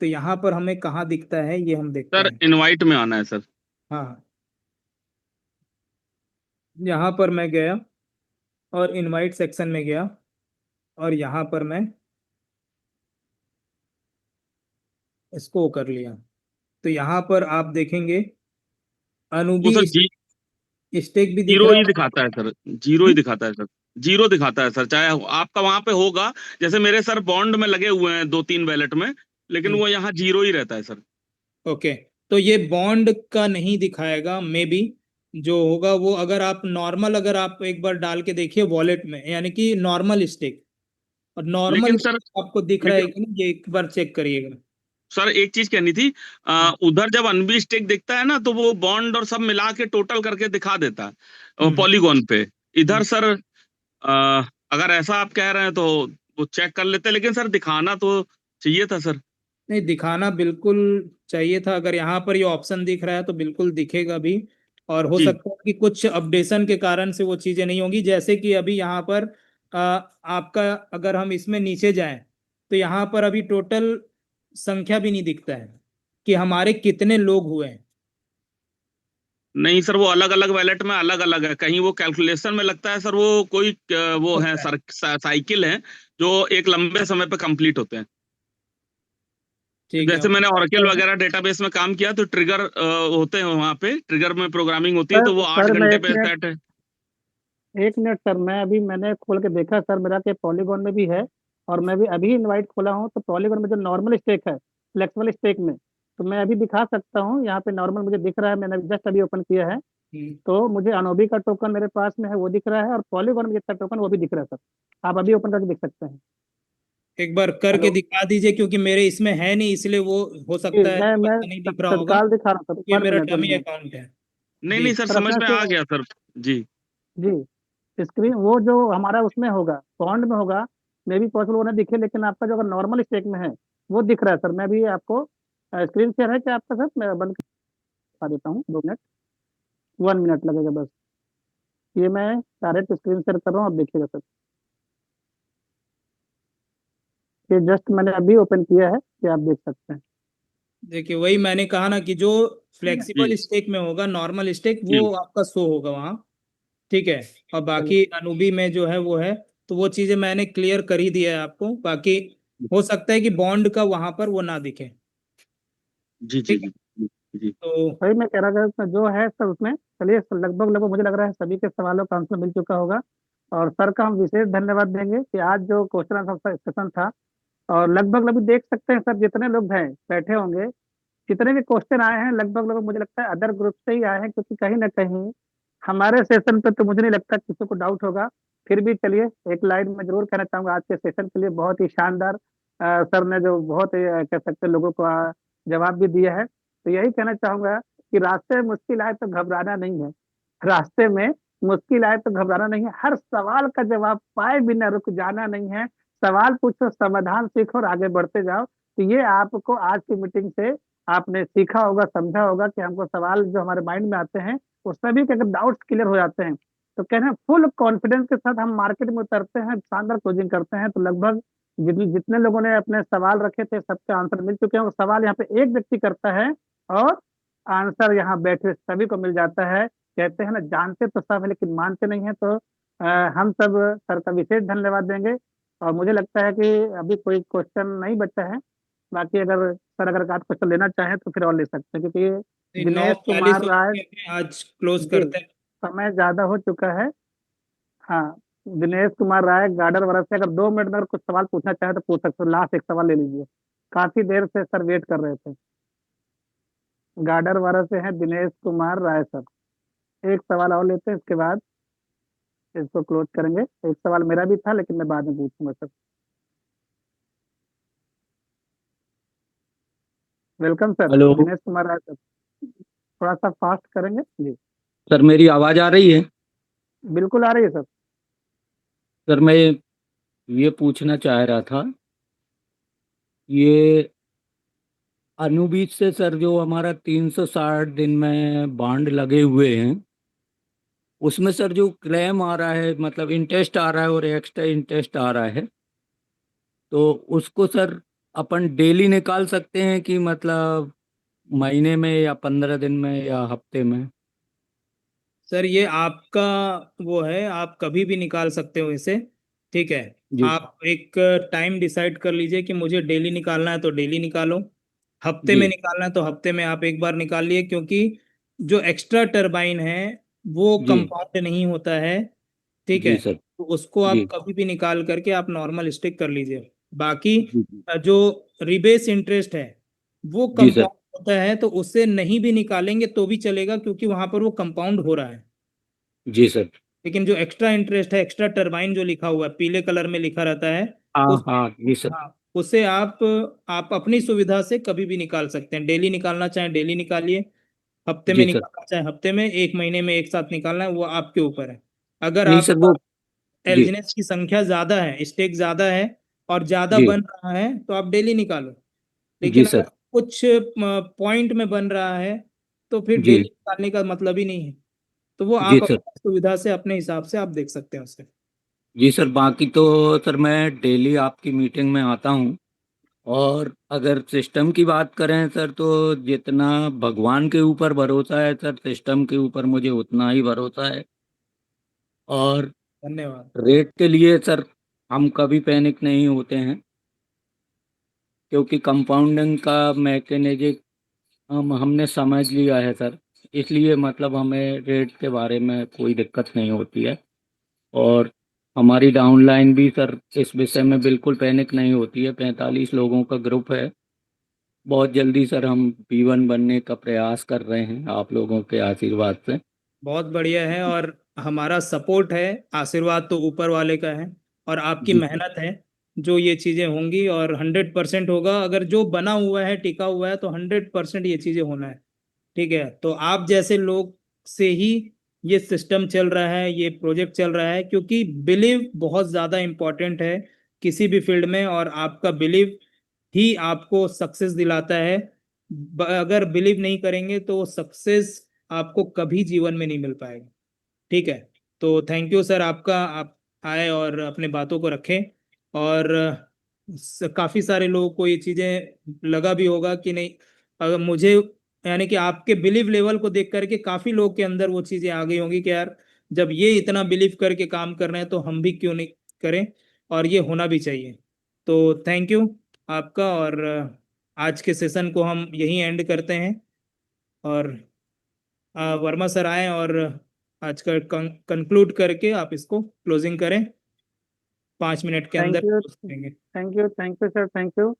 तो यहाँ पर हमें कहाँ दिखता है ये हम देखते सर हैं। इनवाइट में आना है सर। हाँ, यहाँ पर मैं गया और इनवाइट सेक्शन में गया, और यहाँ पर मैं इसको वो कर लिया। तो यहाँ पर आप देखेंगे वो अनुबी सर स्टेक भी दिख जीरो रहा ही है। दिखाता है सर, जीरो ही दिखाता है सर, जीरो दिखाता है सर, चाहे आपका वहां पे होगा, जैसे मेरे सर बॉन्ड में लगे हुए हैं 2-3 वैलेट में, लेकिन वो यहाँ जीरो ही रहता है सर। ओके, तो ये बॉन्ड का नहीं दिखाएगा मे बी। जो होगा वो अगर आप नॉर्मल, अगर आप एक बार डाल के देखिए वॉलेट में, यानी कि नॉर्मल स्टेक, और नॉर्मल लेकिन सर आपको दिख रहा है कि नहीं, ये एक बार चेक करिएगा। सर एक चीज कहनी थी, उधर जब अनबी स्टेक दिखता है ना, तो वो बॉन्ड और सब मिला के टोटल करके दिखा देता है पॉलीगॉन पे। इधर सर अगर ऐसा आप कह रहे हैं तो वो चेक कर लेते, लेकिन सर दिखाना तो चाहिए था सर। नहीं, दिखाना बिल्कुल चाहिए था। अगर यहाँ पर ये ऑप्शन दिख रहा है तो बिल्कुल दिखेगा भी। और हो जी सकता है कि कुछ अपडेशन के कारण से वो चीजें नहीं होंगी, जैसे कि अभी यहाँ पर आपका, अगर हम इसमें नीचे जाएं तो यहाँ पर अभी टोटल संख्या भी नहीं दिखता है कि हमारे कितने लोग हुए हैं। नहीं सर, वो अलग अलग वैलेट में अलग अलग है, कहीं वो कैलकुलेशन में लगता है सर, वो कोई वो है होता है। सर, साइकिल है जो एक लंबे समय पे कंप्लीट होते हैं। ठीक है, जैसे हो मैंने सकता ऑरेकल है। वगैरह डेटाबेस में काम किया तो ट्रिगर होते हैं वहां पे, ट्रिगर में प्रोग्रामिंग होती है, सर तो वो 8 सर मैं घंटे एक पे मिनट, सेट है। 1 मिनट सर, मैंने खोल के देखा सर, मेरा के पॉलीगॉन में भी है, और मैं भी अभी इनवाइट खोला हूँ, तो पॉलीगॉन में जो नॉर्मल स्टेक है, फ्लेक्सिबल स्टेक में, तो मैं अभी दिखा सकता हूँ। यहाँ पे नॉर्मल मुझे दिख रहा है, मैंने जस्ट अभी ओपन किया है, तो मुझे अनोबी का टोकन मेरे पास में है, वो दिख रहा है, और पॉलीगॉन में जितना टोकन वो भी दिख रहा है सर। आप अभी ओपन करके देख सकते हैं। एक बार करके हेलो दिखा दीजिए, क्योंकि मेरे इसमें है नहीं, इसलिए वो हो जी, सकता है मैं पता नहीं दिख रहा होगा, तत्काल दिखा रहा हूँ सर, ये 1 मेरा मिनट 1 डमी मिनट। अकाउंट है। नहीं जी। नहीं सर, सर समझ अपना में से आ गया सर। जी जी, स्क्रीन वो जो हमारा उसमें होगा, बॉन्ड में होगा, मे भी पॉसिबल वो ना दिखे, लेकिन आपका जो अगर नॉर्मल स्टेक में है वो दिख रहा है सर। मैं भी आपको स्क्रीन शेयर है क्या आपका सर? मैं बंद कर देता हूँ, 2 मिनट, 1 मिनट लगेगा बस। ये मैं डायरेक्ट स्क्रीन शेयर कर रहा हूँ, आप देखिएगा सर। ये जस्ट मैंने अभी ओपन किया है, कि आप देख सकते हैं। देखिए, वही मैंने कहा ना कि जो फ्लेक्सिबल जी स्टेक में होगा, नॉर्मल स्टेक, वो जी आपका शो होगा वहाँ। ठीक है। और चलिए बाकी अनुबी में जो है वो है, तो वो चीजें मैंने क्लियर कर ही दिया है आपको। बाकी हो सकता है कि बॉन्ड का वहां पर वो ना दिखे। जी जी ठीक है। जी जी जी। तो वही मैं कह रहा था, इसमें जो है सर उसमें, चलिए लगभग लगभग मुझे लग रहा है सभी के सवालों का आंसर मिल चुका होगा। और सर का हम विशेष धन्यवाद देंगे कि आज जो क्वेश्चन आंसर सेशन था, और लगभग लगभग देख सकते हैं सर, जितने लोग हैं बैठे होंगे, जितने भी क्वेश्चन आए हैं, लगभग लगभग मुझे लगता है अदर ग्रुप से ही आए हैं, क्योंकि कहीं ना कहीं हमारे सेशन पे तो मुझे नहीं लगता किसी को डाउट होगा। फिर भी चलिए, एक लाइन में जरूर कहना चाहूंगा, आज के सेशन के लिए बहुत ही शानदार सर ने जो बहुत कह सकते हैं लोगों को जवाब भी दिया है। तो यही कहना चाहूंगा कि रास्ते में मुश्किल आए तो घबराना नहीं है, रास्ते में मुश्किल आए तो घबराना नहीं है, हर सवाल का जवाब पाए बिना रुक जाना नहीं है। सवाल पूछो, समाधान सीखो और आगे बढ़ते जाओ। तो ये आपको आज की मीटिंग से आपने सीखा होगा, समझा होगा कि हमको सवाल जो हमारे माइंड में आते हैं, वो सभी के अगर डाउट्स क्लियर हो जाते हैं, तो कहते हैं फुल कॉन्फिडेंस के साथ हम मार्केट में उतरते हैं, शानदार क्लोजिंग करते हैं। तो लगभग जितने जितने लोगों ने अपने सवाल रखे थे, सबके आंसर मिल चुके हैं। वो सवाल यहाँ पे एक व्यक्ति करता है, और आंसर यहाँ बैठे सभी को मिल जाता है। कहते हैं ना, जानते तो सब है लेकिन मानते नहीं है। तो हम सब सर का विशेष धन्यवाद देंगे। और मुझे लगता है कि अभी कोई क्वेश्चन नहीं बचा है। बाकी अगर सर, अगर आप क्वेश्चन लेना चाहें तो फिर और ले सकते हैं, क्योंकि दिनेश 9:40 कुमार हो राय, चुके हैं, आज क्लोज जी, करते हैं। समय ज्यादा हो चुका है। हाँ, दिनेश कुमार राय गार्डर वाला से अगर 2 मिनट में अगर कुछ सवाल पूछना चाहे तो पूछ सकते हो। लास्ट एक सवाल ले लीजिए, काफी देर से सर वेट कर रहे थे। गार्डर वाला से हैं दिनेश कुमार राय सर। एक सवाल और लेते हैं, इसके बाद इसको क्लोज करेंगे। एक सवाल मेरा भी था, लेकिन मैं बाद में पूछूंगा sir. Welcome sir, hello Dinesh Kumar Rai sir. थोड़ा सा फास्ट करेंगे जी। सर, मेरी आवाज़ आ रही है? बिल्कुल आ रही है सर। सर, मैं ये पूछना चाह रहा था, ये अनुबीज से सर जो हमारा 360 दिन में बॉन्ड लगे हुए हैं, उसमें सर जो क्लेम आ रहा है, मतलब इंटरेस्ट आ रहा है और एक्स्ट्रा इंटरेस्ट आ रहा है, तो उसको सर अपन डेली निकाल सकते हैं कि मतलब महीने में या 15 दिन में या हफ्ते में? सर ये आपका वो है, आप कभी भी निकाल सकते हो इसे। ठीक है। जी आप एक टाइम डिसाइड कर लीजिए कि मुझे डेली निकालना है तो डेली निकालो। हफ्ते में जी निकालना है तो हफ्ते में आप एक बार निकाल लिए, क्योंकि जो एक्स्ट्रा टरबाइन है वो जी कंपाउंड नहीं होता है, ठीक है। जी सर। तो उसको आप जी कभी भी निकाल करके आप नॉर्मल स्टिक कर लीजिए। बाकी जी जी जो रिबेस इंटरेस्ट है वो जी सर। कंपाउंड होता है, तो उससे नहीं भी निकालेंगे तो भी चलेगा, क्योंकि वहां पर वो कंपाउंड हो रहा है। जी सर। लेकिन जो एक्स्ट्रा इंटरेस्ट है, एक्स्ट्रा टरबाइन जो लिखा हुआ है, पीले कलर में लिखा रहता है, हाँ उस हाँ जी सर। हाँ उसे आप अपनी सुविधा से कभी भी निकाल सकते हैं। डेली निकालना चाहे डेली निकालिए, हफ्ते में जी सर। निकालना चाहे हफ्ते में, एक महीने में एक साथ निकालना है, वो आपके ऊपर है। अगर नहीं सर आपका वो। जी एल्जिनेस की संख्या ज्यादा है, स्टेक ज्यादा है और ज्यादा जी बन रहा है, तो आप डेली निकालो। जी लेकिन अगर सर। कुछ पॉइंट में बन रहा है तो फिर जी डेली निकालने का मतलब ही नहीं है। तो वो जी आप सर। अपनी सुविधा से अपने हिसाब से आप देख सकते हैं उससे। जी सर, बाकी तो सर मैं डेली आपकी मीटिंग में आता हूँ। और अगर सिस्टम की बात करें सर, तो जितना भगवान के ऊपर भरोसा है सर, सिस्टम के ऊपर मुझे उतना ही भरोसा है। और धन्यवाद। रेट के लिए सर हम कभी पैनिक नहीं होते हैं, क्योंकि कंपाउंडिंग का मैकेनिज्म हमने समझ लिया है सर। इसलिए मतलब हमें रेट के बारे में कोई दिक्कत नहीं होती है। और हमारी डाउनलाइन भी सर इस विषय में बिल्कुल पैनिक नहीं होती है। 45 लोगों का ग्रुप है। बहुत जल्दी सर हम P1 बनने का प्रयास कर रहे हैं आप लोगों के आशीर्वाद से। बहुत बढ़िया है, और हमारा सपोर्ट है। आशीर्वाद तो ऊपर वाले का है, और आपकी जी सर। मेहनत है जो ये चीजें होंगी, और 100% होगा। अगर जो बना हुआ है, टिका हुआ है, तो 100% ये चीजें होना है। ठीक है, तो आप जैसे लोग से ही ये सिस्टम चल रहा है, ये प्रोजेक्ट चल रहा है, क्योंकि बिलीव बहुत ज्यादा इंपॉर्टेंट है किसी भी फील्ड में, और आपका बिलीव ही आपको सक्सेस दिलाता है। अगर बिलीव नहीं करेंगे तो सक्सेस आपको कभी जीवन में नहीं मिल पाएगा। ठीक है, तो थैंक यू सर आपका, आप आए और अपने बातों को रखें। और काफी सारे लोगों को ये चीजें लगा भी होगा कि नहीं, अगर मुझे, यानी कि आपके बिलीव लेवल को देख करके काफी लोग के अंदर वो चीजें आ गई होंगी कि यार, जब ये इतना बिलीव करके काम कर रहे हैं तो हम भी क्यों नहीं करें, और ये होना भी चाहिए। तो थैंक यू आपका, और आज के सेशन को हम यहीं एंड करते हैं। और वर्मा सर आए और आज का कंक्लूड करके आप इसको क्लोजिंग करें, 5 मिनट के अंदर थैंक यू। close करेंगे। Thank you sir, thank you.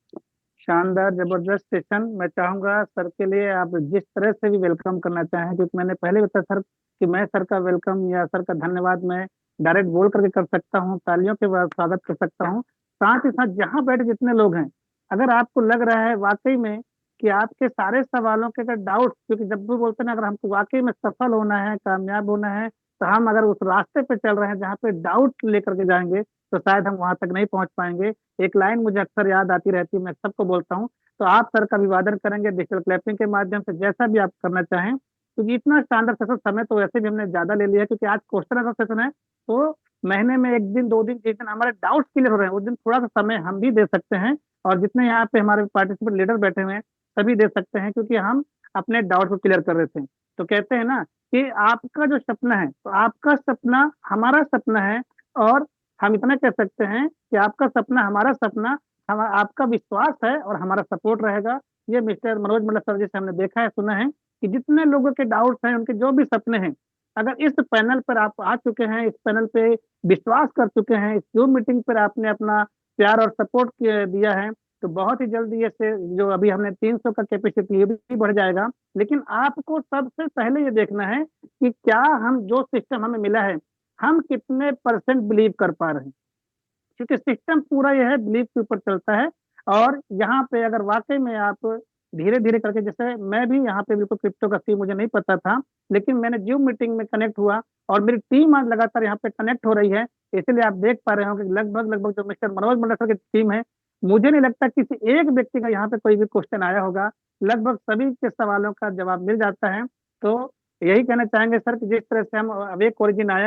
शानदार जबरदस्त सेशन। मैं चाहूंगा सर के लिए आप जिस तरह से भी वेलकम करना चाहें, क्योंकि मैंने पहले बताया सर कि मैं सर का वेलकम या सर का धन्यवाद मैं डायरेक्ट बोल करके कर सकता हूँ, तालियों के बाद स्वागत कर सकता हूँ। साथ ही साथ जहाँ बैठे जितने लोग हैं, अगर आपको लग रहा है वाकई में कि आपके सारे सवालों के अगर डाउट, क्योंकि जब भी बोलते हैं ना, अगर हमको वाकई में सफल होना है, कामयाब होना है, तो हम अगर उस रास्ते पे चल रहे हैं जहाँ पे डाउट लेकर के जाएंगे, तो शायद हम वहां तक नहीं पहुंच पाएंगे। एक लाइन मुझे अक्सर याद आती रहती है, मैं सबको बोलता हूँ। तो आप सर का अभिवादन करेंगे डिजिटल क्लैपिंग के माध्यम से, जैसा भी आप करना चाहें, क्योंकि इतना शानदार सेशन, समय तो वैसे भी हमने ज्यादा ले लिया है, क्योंकि आज क्वेश्चन आंसर सेशन है। तो महीने में एक दिन, 2 दिन, जिस दिन हमारे डाउट क्लियर हो रहे हैं, उस दिन थोड़ा सा समय हम भी दे सकते हैं। और जितने यहाँ पे हमारे पार्टिसिपेंट लीडर बैठे हुए हैं सभी दे सकते हैं, क्योंकि हम अपने डाउट को क्लियर कर रहे थे। तो कहते हैं ना कि आपका जो सपना है, तो आपका सपना हमारा सपना है। और हम इतना कह सकते हैं कि आपका सपना हमारा सपना, हम आपका विश्वास है और हमारा सपोर्ट रहेगा। ये मिस्टर मनोज मंडल सर जी से हमने देखा है, सुना है कि जितने लोगों के डाउट्स हैं, उनके जो भी सपने हैं, अगर इस पैनल पर आप आ चुके हैं, इस पैनल पे विश्वास कर चुके हैं, इस जूम मीटिंग पर आपने अपना प्यार और सपोर्ट दिया है, तो बहुत ही जल्दी ये से जो अभी हमने 300 का कैपेसिटी, ये भी बढ़ जाएगा। लेकिन आपको सबसे पहले ये देखना है कि क्या हम जो सिस्टम हमें मिला है, हम कितने परसेंट बिलीव कर पा रहे हैं, क्योंकि सिस्टम पूरा यह है बिलीव के ऊपर चलता है। और यहाँ पे अगर वाकई में आप धीरे धीरे करके, जैसे मैं भी यहाँ पे बिल्कुल क्रिप्टो का सी मुझे नहीं पता था, लेकिन मैंने जूम मीटिंग में कनेक्ट हुआ, और मेरी टीम आज लगातार यहाँ पे कनेक्ट हो रही है। इसलिए आप देख पा रहे हो कि लगभग लगभग जो मिस्टर मनोज मंडल सर की टीम है, मुझे नहीं लगता किसी एक व्यक्ति का यहाँ पे कोई भी क्वेश्चन आया होगा, लगभग सभी के सवालों का जवाब मिल जाता है। तो यही कहना चाहेंगे सर कि जिस तरह से हम अवेक ओरिजिन आया